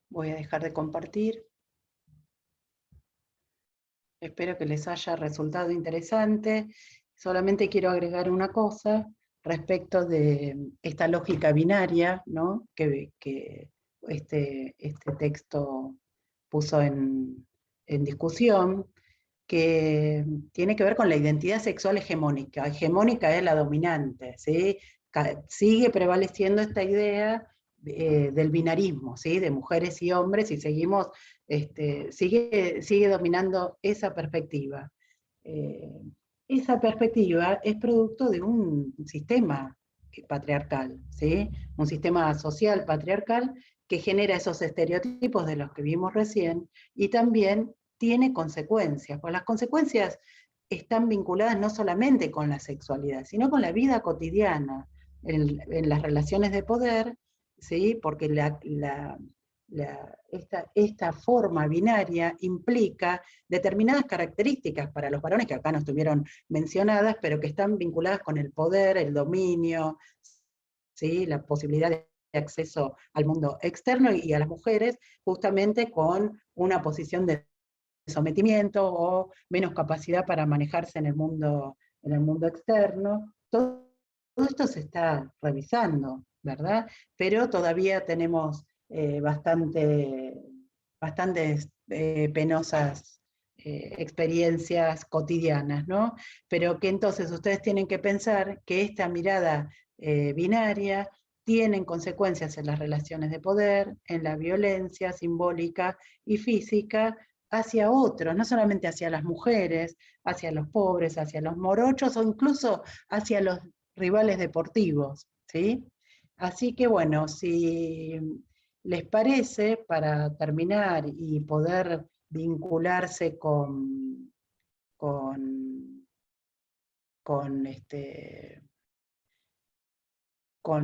voy a dejar de compartir. Espero que les haya resultado interesante. Solamente quiero agregar una cosa respecto de esta lógica binaria, ¿no? que este texto puso en discusión, que tiene que ver con la identidad sexual hegemónica. Hegemónica es la dominante, ¿sí? Sigue prevaleciendo esta idea del binarismo, ¿sí? De mujeres y hombres, y seguimos, sigue dominando esa perspectiva. Esa perspectiva es producto de un sistema patriarcal, ¿sí? Un sistema social patriarcal que genera esos estereotipos de los que vimos recién, y también tiene consecuencias, pues las consecuencias están vinculadas no solamente con la sexualidad, sino con la vida cotidiana. en las relaciones de poder, ¿sí? Porque esta forma binaria implica determinadas características para los varones que acá no estuvieron mencionadas, pero que están vinculadas con el poder, el dominio, ¿sí? La posibilidad de acceso al mundo externo, y a las mujeres justamente con una posición de sometimiento o menos capacidad para manejarse en el mundo externo. Todo esto se está revisando, ¿verdad? Pero todavía tenemos bastantes penosas experiencias cotidianas, ¿no? Pero que entonces ustedes tienen que pensar que esta mirada binaria tiene consecuencias en las relaciones de poder, en la violencia simbólica y física hacia otros, no solamente hacia las mujeres, hacia los pobres, hacia los morochos o incluso hacia los rivales deportivos, ¿sí? Así que bueno, si les parece, para terminar y poder vincularse con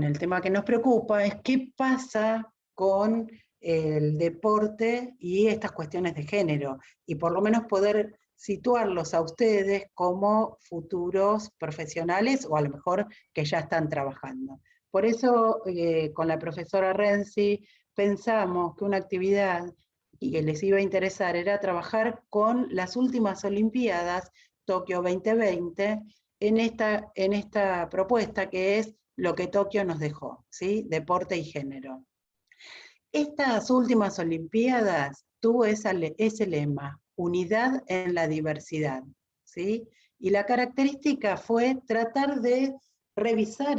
el tema que nos preocupa, es qué pasa con el deporte y estas cuestiones de género, y por lo menos poder situarlos a ustedes como futuros profesionales, o a lo mejor que ya están trabajando. Por eso, con la profesora Renzi, pensamos que una actividad y que les iba a interesar era trabajar con las últimas Olimpiadas, Tokio 2020, en esta propuesta que es lo que Tokio nos dejó, ¿sí? Deporte y género. Estas últimas Olimpiadas tuvo ese lema, unidad en la diversidad, ¿sí? Y la característica fue tratar de revisar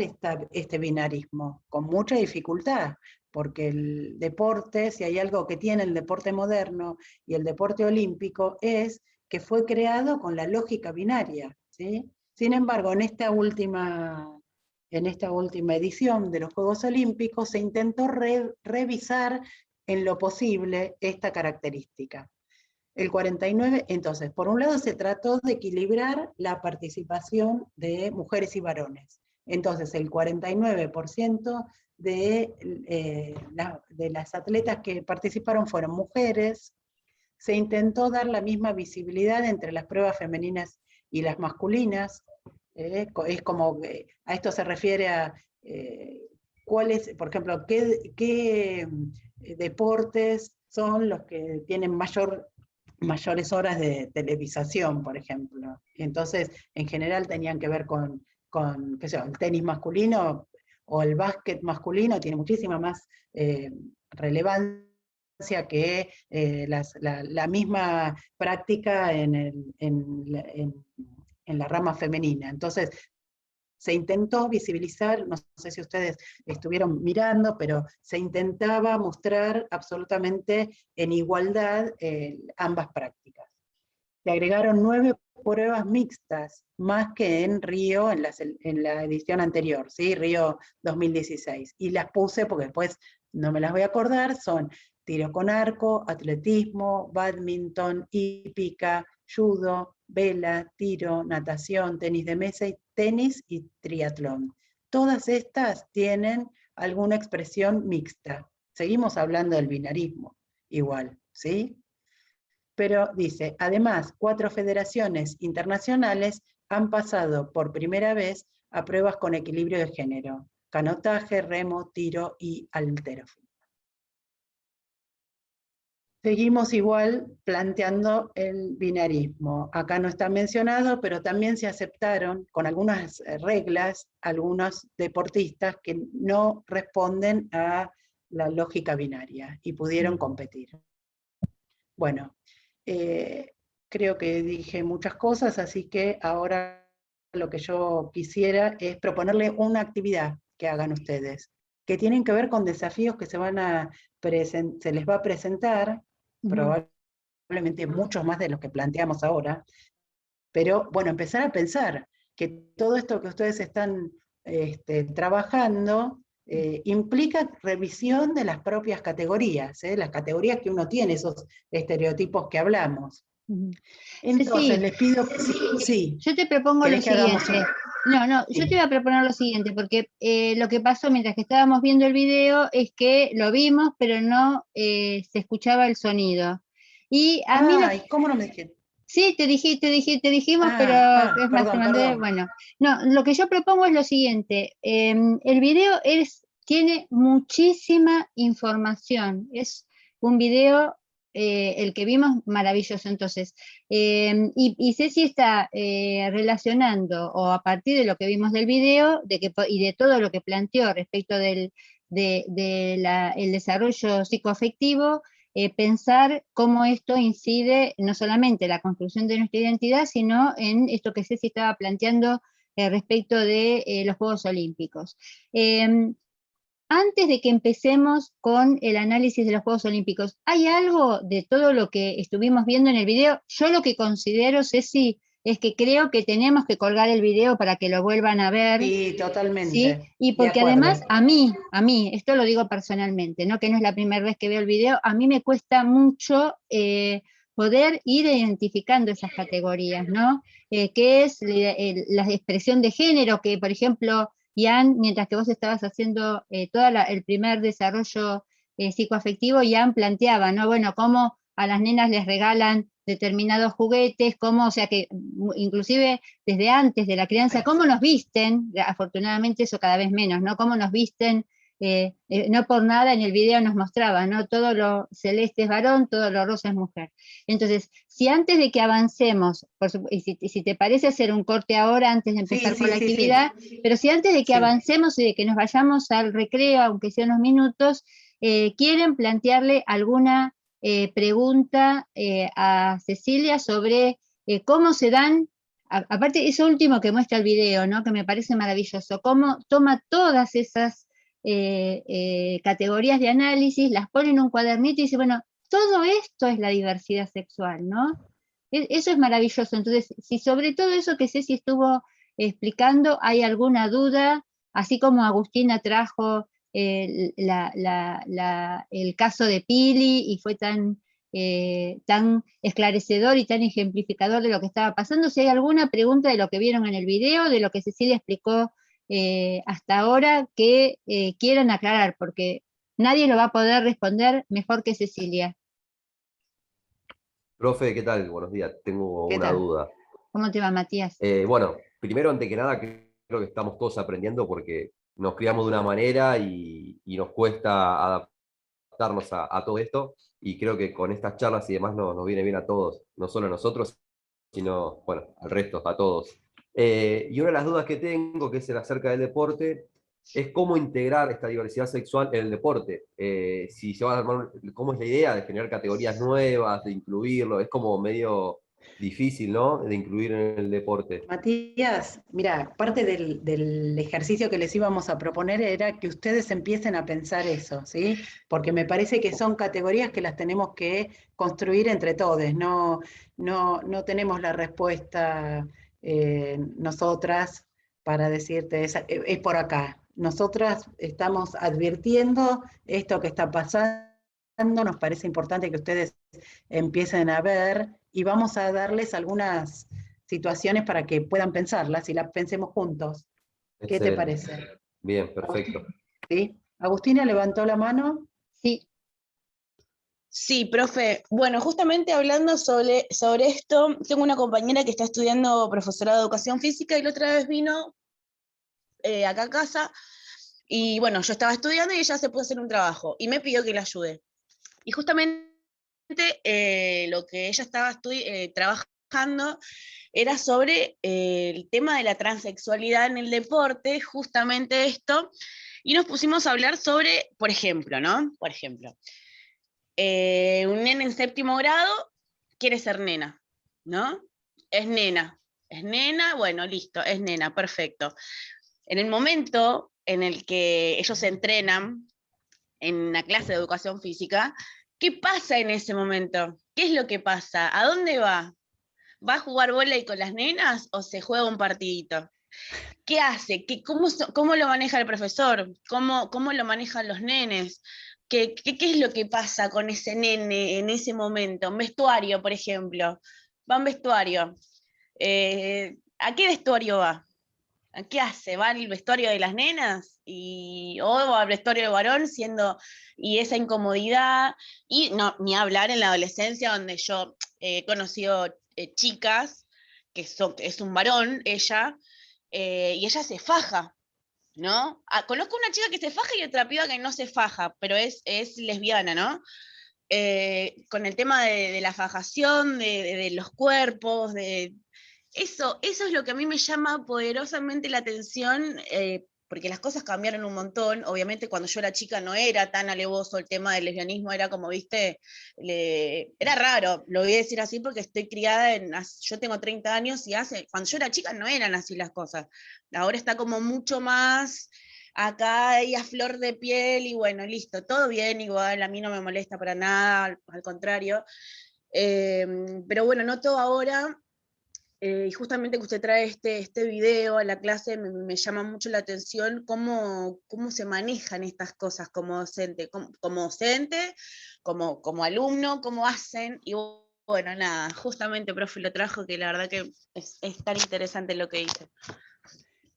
este binarismo, con mucha dificultad, porque el deporte, si hay algo que tiene el deporte moderno y el deporte olímpico, es que fue creado con la lógica binaria, ¿sí? Sin embargo, en esta última edición de los Juegos Olímpicos se intentó revisar en lo posible esta característica. El 49, entonces, por un lado se trató de equilibrar la participación de mujeres y varones. Entonces, el 49% de las atletas que participaron fueron mujeres. Se intentó dar la misma visibilidad entre las pruebas femeninas y las masculinas. Es como, a esto se refiere a cuáles, por ejemplo, qué deportes son los que tienen mayores horas de televisación, por ejemplo. Entonces, en general tenían que ver con qué sé yo, el tenis masculino o el básquet masculino, tiene muchísima más relevancia que la misma práctica en la rama femenina. Entonces, se intentó visibilizar, no sé si ustedes estuvieron mirando, pero se intentaba mostrar absolutamente en igualdad ambas prácticas. Se agregaron 9 pruebas mixtas, más que en Río, en la edición anterior, ¿sí? Río 2016. Y las puse porque después no me las voy a acordar, son tiro con arco, atletismo, bádminton, hípica, judo, vela, tiro, natación, tenis de mesa, tenis y triatlón. Todas estas tienen alguna expresión mixta. Seguimos hablando del binarismo, igual, ¿sí? Pero dice, además, 4 federaciones internacionales han pasado por primera vez a pruebas con equilibrio de género: canotaje, remo, tiro y halterofilia. Seguimos igual planteando el binarismo. Acá no está mencionado, pero también se aceptaron con algunas reglas algunos deportistas que no responden a la lógica binaria y pudieron competir. Bueno, creo que dije muchas cosas, así que ahora lo que yo quisiera es proponerle una actividad que hagan ustedes, que tienen que ver con desafíos que se les va a presentar, probablemente muchos más de los que planteamos ahora, pero bueno, empezar a pensar que todo esto que ustedes están trabajando implica revisión de las propias categorías, las categorías que uno tiene, esos estereotipos que hablamos. Ujú. Entonces, Ceci, les pido que sí. yo te propongo lo ¿Querés que hagamos siguiente. No, yo Sí. te voy a proponer lo siguiente, porque lo que pasó mientras que estábamos viendo el video es que lo vimos, pero no se escuchaba el sonido. Y a mí Ay, ¿cómo no me dijiste? sí, te dijimos, pero es más, te Perdón, mandé, perdón. bueno. No, lo que yo propongo es lo siguiente. El video tiene muchísima información. Es un video, el que vimos, maravilloso. Entonces, y Ceci está relacionando, o a partir de lo que vimos del video, y de todo lo que planteó respecto el desarrollo psicoafectivo, pensar cómo esto incide no solamente en la construcción de nuestra identidad, sino en esto que Ceci estaba planteando respecto de los Juegos Olímpicos. Antes de que empecemos con el análisis de los Juegos Olímpicos, ¿hay algo de todo lo que estuvimos viendo en el video? Yo lo que considero, Ceci, es que creo que tenemos que colgar el video para que lo vuelvan a ver. Sí, ¿Sí? totalmente. Y De porque acuerdo. además a mí, esto lo digo personalmente, ¿no? Que no es la primera vez que veo el video, a mí me cuesta mucho poder ir identificando esas categorías, ¿no? Que es la expresión de género, que por ejemplo, Ian, mientras que vos estabas haciendo todo el primer desarrollo psicoafectivo, Ian planteaba, ¿no? Bueno, cómo a las nenas les regalan determinados juguetes, cómo, o sea que inclusive desde antes de la crianza, cómo nos visten, afortunadamente eso cada vez menos, ¿no? Cómo nos visten, no por nada en el video nos mostraba, ¿no? Todo lo celeste es varón, todo lo rosa es mujer. Entonces, si antes de que avancemos, y si te parece hacer un corte ahora antes de empezar con la actividad, pero si antes de que avancemos y de que nos vayamos al recreo, aunque sea unos minutos, quieren plantearle alguna pregunta a Cecilia sobre cómo se dan, aparte eso último que muestra el video, ¿no? Que me parece maravilloso, cómo toma todas esas categorías de análisis, las pone en un cuadernito y dice, bueno, todo esto es la diversidad sexual, ¿no? Eso es maravilloso. Entonces, si sobre todo eso que Ceci estuvo explicando hay alguna duda, así como Agustina trajo el caso de Pili y fue tan esclarecedor y tan ejemplificador de lo que estaba pasando. Si hay alguna pregunta de lo que vieron en el video, de lo que Cecilia explicó hasta ahora, que quieran aclarar, porque nadie lo va a poder responder mejor que Cecilia. Profe, ¿qué tal? Buenos días. Tengo ¿Qué una tal? duda. ¿Cómo te va, Matías? Bueno, primero, antes que nada, creo que estamos todos aprendiendo porque nos criamos de una manera y nos cuesta adaptarnos a todo esto. Y creo que con estas charlas y demás nos viene bien a todos, no solo a nosotros, sino, bueno, al resto, a todos. Y una de las dudas que tengo, que es acerca del deporte, es cómo integrar esta diversidad sexual en el deporte. Si se va a armar, ¿cómo es la idea de generar categorías nuevas, de incluirlo? Es como medio difícil, ¿no? De incluir en el deporte. Matías, mira, parte del ejercicio que les íbamos a proponer era que ustedes empiecen a pensar eso, ¿sí? Porque me parece que son categorías que las tenemos que construir entre todos, no tenemos la respuesta nosotras para decirte, es por acá. Nosotras estamos advirtiendo esto que está pasando, nos parece importante que ustedes empiecen a ver y vamos a darles algunas situaciones para que puedan pensarlas y las pensemos juntos. ¿Qué te Excelente. parece? Bien, perfecto. ¿Sí? Agustina levantó la mano. Sí. Sí, profe. Bueno, justamente hablando sobre esto, tengo una compañera que está estudiando profesorado de educación física y la otra vez vino acá a casa y bueno, yo estaba estudiando y ella se puso a hacer un trabajo y me pidió que la ayude. Y justamente lo que ella estaba trabajando era sobre el tema de la transexualidad en el deporte, justamente esto, y nos pusimos a hablar sobre, por ejemplo, ¿no? Por ejemplo, un nene en 7º grado quiere ser nena, ¿no? Es nena, bueno, listo, es nena, perfecto. En el momento en el que ellos se entrenan en la clase de educación física, ¿qué pasa en ese momento? ¿Qué es lo que pasa? ¿A dónde va? ¿Va a jugar vóley con las nenas o se juega un partidito? ¿Qué hace? ¿Cómo lo maneja el profesor? ¿Cómo lo manejan los nenes? qué es lo que pasa con ese nene en ese momento. Un vestuario, por ejemplo. Va a un vestuario. ¿A qué vestuario va? ¿A qué hace? ¿Va al vestuario de las nenas? O al vestuario de varón, y esa incomodidad, y no, ni hablar en la adolescencia, donde yo he conocido chicas, es un varón, ella, y ella se faja, ¿no? Conozco una chica que se faja y otra piba que no se faja, pero es lesbiana, ¿no? Con el tema de la fajación, de los cuerpos, eso es lo que a mí me llama poderosamente la atención, porque las cosas cambiaron un montón. Obviamente cuando yo era chica no era tan alevoso el tema del lesbianismo, era como, viste, era raro, lo voy a decir así porque estoy criada yo tengo 30 años y cuando yo era chica no eran así las cosas. Ahora está como mucho más acá y a flor de piel y bueno, listo, todo bien igual, a mí no me molesta para nada, al contrario. Pero bueno, noto ahora, y justamente que usted trae este video a la clase, me llama mucho la atención cómo se manejan estas cosas como docente, como alumno, cómo hacen, y bueno, nada, justamente, profe, lo trajo, que la verdad que es tan interesante lo que dice.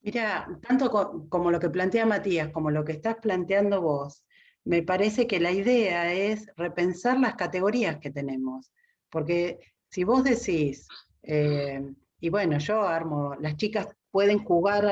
Mira, tanto como lo que plantea Matías, como lo que estás planteando vos, me parece que la idea es repensar las categorías que tenemos. Porque si vos decís, y bueno, yo armo, las chicas pueden jugar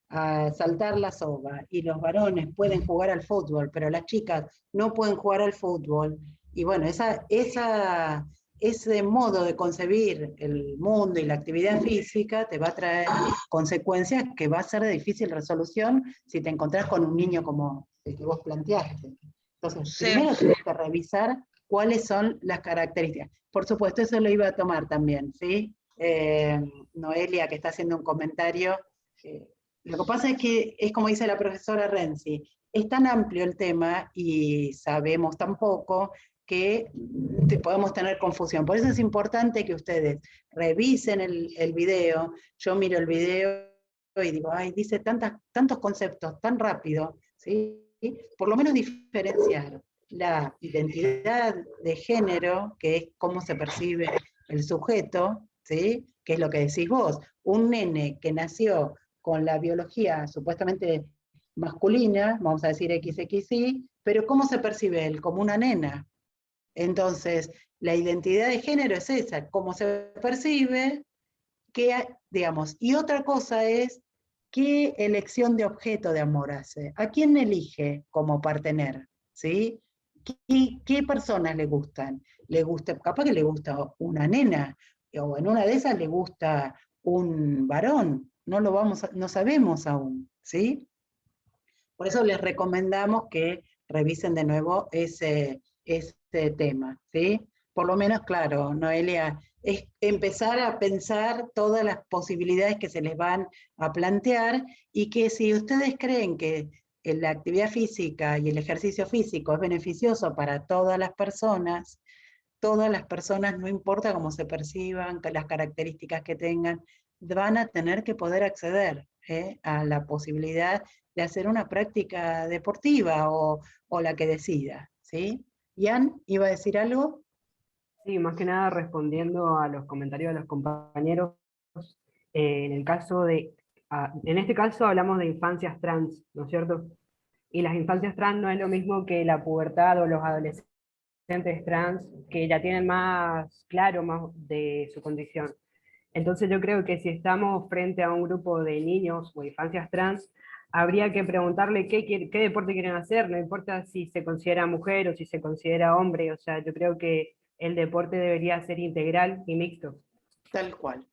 a saltar la soga y los varones pueden jugar al fútbol, pero las chicas no pueden jugar al fútbol. Y bueno, ese modo de concebir el mundo y la actividad física te va a traer consecuencias que va a ser de difícil resolución si te encontrás con un niño como el que vos planteaste. Entonces, Sí. primero tenés que revisar cuáles son las características. Por supuesto, eso lo iba a tomar también, ¿sí? Noelia, que está haciendo un comentario. Lo que pasa es que, es como dice la profesora Renzi, es tan amplio el tema y sabemos tan poco que podemos tener confusión. Por eso es importante que ustedes revisen el video. Yo miro el video y digo, ay, dice tantos conceptos tan rápido, ¿sí? Por lo menos diferenciar la identidad de género, que es cómo se percibe el sujeto, ¿sí? Que es lo que decís vos. Un nene que nació con la biología supuestamente masculina, vamos a decir XXY, pero ¿cómo se percibe él? Como una nena. Entonces, la identidad de género es esa, cómo se percibe, digamos, y otra cosa es qué elección de objeto de amor hace, a quién elige como partener, ¿sí? ¿Qué personas le gustan? Capaz que le gusta una nena, o en una de esas le gusta un varón, no sabemos aún, ¿sí? Por eso les recomendamos que revisen de nuevo ese tema, ¿sí? Por lo menos, claro, Noelia, es empezar a pensar todas las posibilidades que se les van a plantear y que si ustedes creen que la actividad física y el ejercicio físico es beneficioso para todas las personas, no importa cómo se perciban, las características que tengan, van a tener que poder acceder a la posibilidad de hacer una práctica deportiva o la que decida, ¿sí? Ian, ¿iba a decir algo? Sí, más que nada respondiendo a los comentarios de los compañeros, en este caso hablamos de infancias trans, ¿no es cierto? Y las infancias trans no es lo mismo que la pubertad o los adolescentes trans, que ya tienen más claro más de su condición. Entonces yo creo que si estamos frente a un grupo de niños o infancias trans, habría que preguntarle qué deporte quieren hacer, no importa si se considera mujer o si se considera hombre, o sea, yo creo que el deporte debería ser integral y mixto. Tal cual.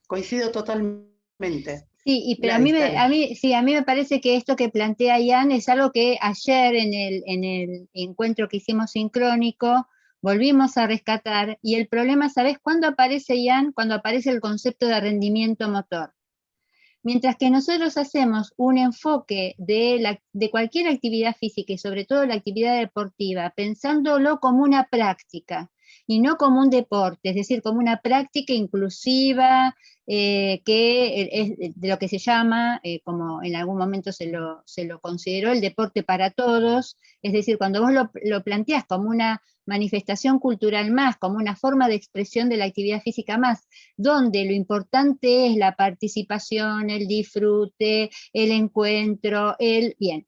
Coincido totalmente. Sí, pero Gladys, a mí me parece que esto que plantea Ian es algo que ayer en el encuentro que hicimos sincrónico volvimos a rescatar, y el problema, ¿sabés cuándo aparece, Ian? Cuando aparece el concepto de rendimiento motor. Mientras que nosotros hacemos un enfoque de cualquier actividad física y sobre todo la actividad deportiva, pensándolo como una práctica, y no como un deporte, es decir, como una práctica inclusiva, que es de lo que se llama, como en algún momento se lo consideró, el deporte para todos, es decir, cuando vos lo planteás como una manifestación cultural más, como una forma de expresión de la actividad física más, donde lo importante es la participación, el disfrute, el encuentro, bien.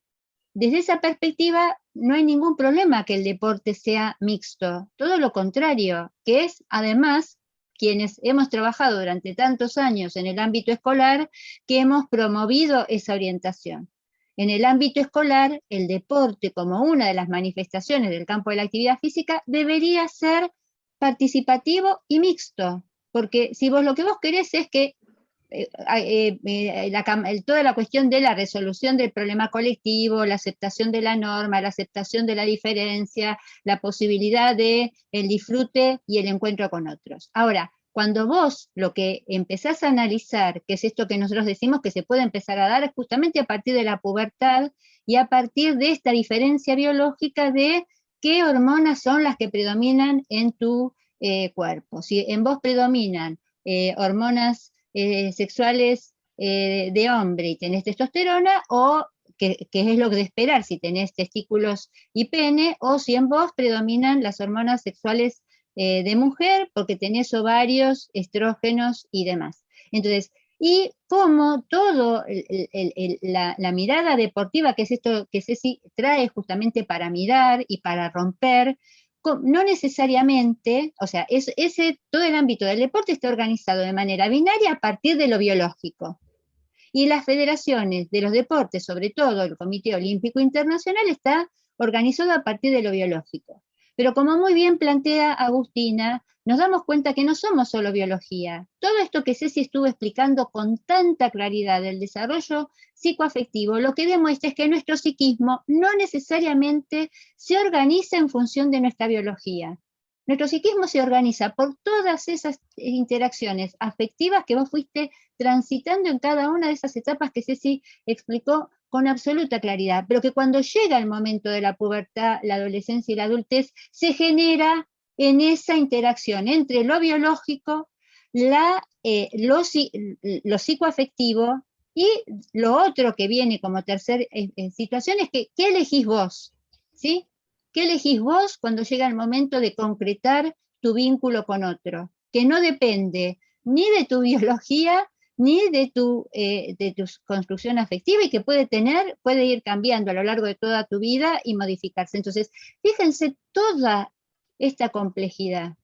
Desde esa perspectiva, no hay ningún problema que el deporte sea mixto, todo lo contrario, que es además quienes hemos trabajado durante tantos años en el ámbito escolar, que hemos promovido esa orientación. En el ámbito escolar, el deporte como una de las manifestaciones del campo de la actividad física debería ser participativo y mixto, porque si vos lo que vos querés es que toda la cuestión de la resolución del problema colectivo, la aceptación de la norma, la aceptación de la diferencia, la posibilidad de el disfrute y el encuentro con otros. Ahora, cuando vos lo que empezás a analizar, que es esto que nosotros decimos que se puede empezar a dar, es justamente a partir de la pubertad y a partir de esta diferencia biológica de qué hormonas son las que predominan en tu cuerpo. Si en vos predominan hormonas sexuales de hombre y tenés testosterona, o que es lo de esperar si tenés testículos y pene, o si en vos predominan las hormonas sexuales de mujer, porque tenés ovarios, estrógenos y demás. Entonces, y como todo la mirada deportiva, que es esto que Ceci trae justamente para mirar y para romper, no necesariamente, o sea, todo el ámbito del deporte está organizado de manera binaria a partir de lo biológico. Y las federaciones de los deportes, sobre todo el Comité Olímpico Internacional, está organizado a partir de lo biológico. Pero como muy bien plantea Agustina, nos damos cuenta que no somos solo biología. Todo esto que Ceci estuvo explicando con tanta claridad del desarrollo psicoafectivo, lo que demuestra es que nuestro psiquismo no necesariamente se organiza en función de nuestra biología. Nuestro psiquismo se organiza por todas esas interacciones afectivas que vos fuiste transitando en cada una de esas etapas que Ceci explicó con absoluta claridad, pero que cuando llega el momento de la pubertad, la adolescencia y la adultez, se genera en esa interacción entre lo biológico, lo psicoafectivo y lo otro que viene como tercera situación es que, ¿qué elegís vos? ¿Sí? ¿Qué elegís vos cuando llega el momento de concretar tu vínculo con otro? Que no depende ni de tu biología, ni de tu construcción afectiva, y que puede ir cambiando a lo largo de toda tu vida y modificarse. Entonces, fíjense toda esta complejidad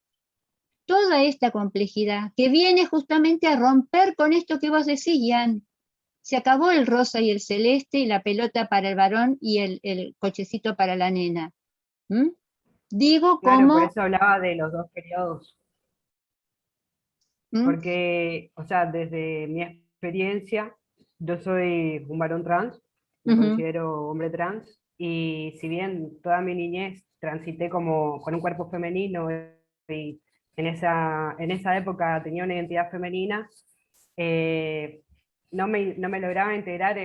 que viene justamente a romper con esto que vos decís, Ian. Se acabó el rosa y el celeste y la pelota para el varón y el cochecito para la nena. ¿Mm? Digo Claro, como... por eso hablaba de los dos periodos. ¿Mm? Porque, o sea, desde mi experiencia, yo soy un varón trans, me considero hombre trans, y si bien toda mi niñez transité como con un cuerpo femenino y en esa época tenía una identidad femenina, no me lograba integrar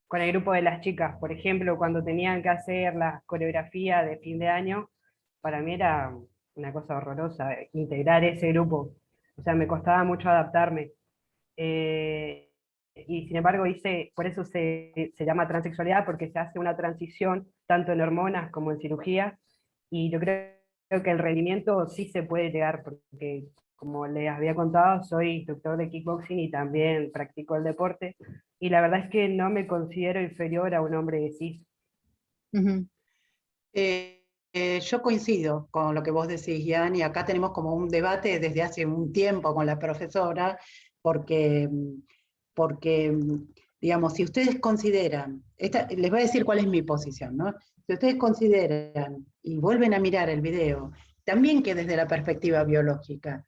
con el grupo de las chicas. Por ejemplo, cuando tenían que hacer la coreografía de fin de año, para mí era una cosa horrorosa integrar ese grupo. O sea, me costaba mucho adaptarme. Y sin embargo por eso se llama transexualidad, porque se hace una transición tanto en hormonas como en cirugía, y yo creo que el rendimiento sí se puede llegar, porque como les había contado, soy instructor de kickboxing y también practico el deporte, y la verdad es que no me considero inferior a un hombre cis. Yo coincido con lo que vos decís, Ian, y acá tenemos como un debate desde hace un tiempo con la profesora, porque digamos, si ustedes consideran, les voy a decir cuál es mi posición, ¿no? Si ustedes consideran y vuelven a mirar el video, también que desde la perspectiva biológica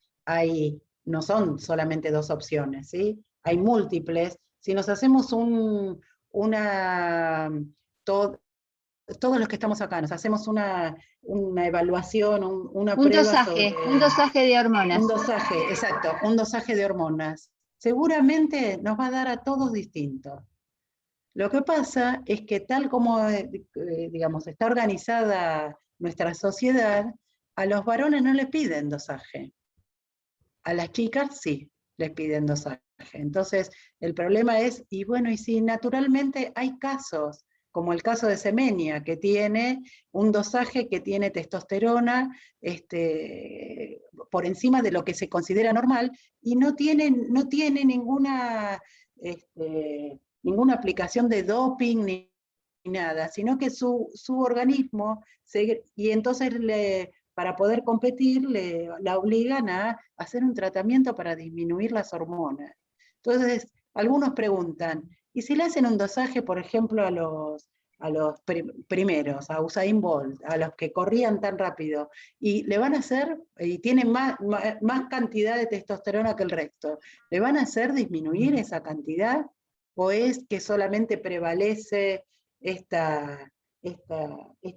no son solamente dos opciones, ¿sí? Hay múltiples. Si nos hacemos todos los que estamos acá, nos hacemos una evaluación, una prueba sobre... Un dosaje de hormonas. Un dosaje, exacto, un dosaje de hormonas. Seguramente nos va a dar a todos distinto. Lo que pasa es que tal como, digamos, está organizada nuestra sociedad, A los varones no les piden dosaje. A las chicas sí les piden dosaje. Entonces, el problema es, y bueno, y si naturalmente hay casos, como el caso de Semenia, que tiene un dosaje que tiene testosterona por encima de lo que se considera normal, y no tiene ninguna aplicación de doping ni nada, sino que su organismo, y entonces para poder competir, la obligan a hacer un tratamiento para disminuir las hormonas. Entonces, algunos preguntan, ¿y si le hacen un dosaje, por ejemplo, a los primeros, a Usain Bolt, a los que corrían tan rápido, y le van a hacer, y tienen más cantidad de testosterona que el resto, ¿le van a hacer disminuir esa cantidad? ¿O es que solamente prevalece esta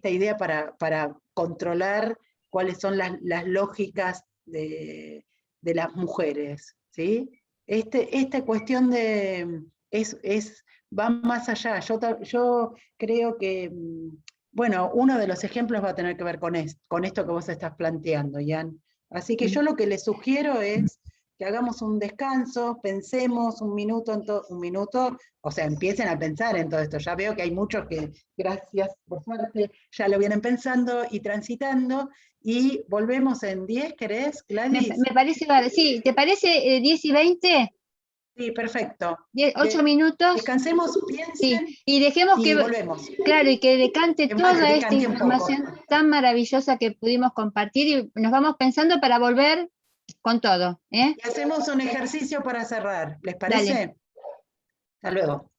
idea para controlar cuáles son las lógicas de las mujeres? ¿Sí? Esta cuestión va más allá. Yo creo que, bueno, uno de los ejemplos va a tener que ver con esto que vos estás planteando, Ian. Así que yo lo que les sugiero es que hagamos un descanso, pensemos un minuto, o sea, empiecen a pensar en todo esto. Ya veo que hay muchos que, gracias por suerte, ya lo vienen pensando y transitando, y volvemos en 10, ¿querés, Gladys? Me parece, sí, ¿te parece 10 y 20? Sí, perfecto. 8 minutos. Descansemos, piensen, sí, y dejemos y que volvemos. Claro, y que decante Es más, toda esta decante un poco. información tan maravillosa que pudimos compartir, y nos vamos pensando para volver con todo. Y hacemos un ejercicio para cerrar, ¿les parece? Dale. Hasta luego.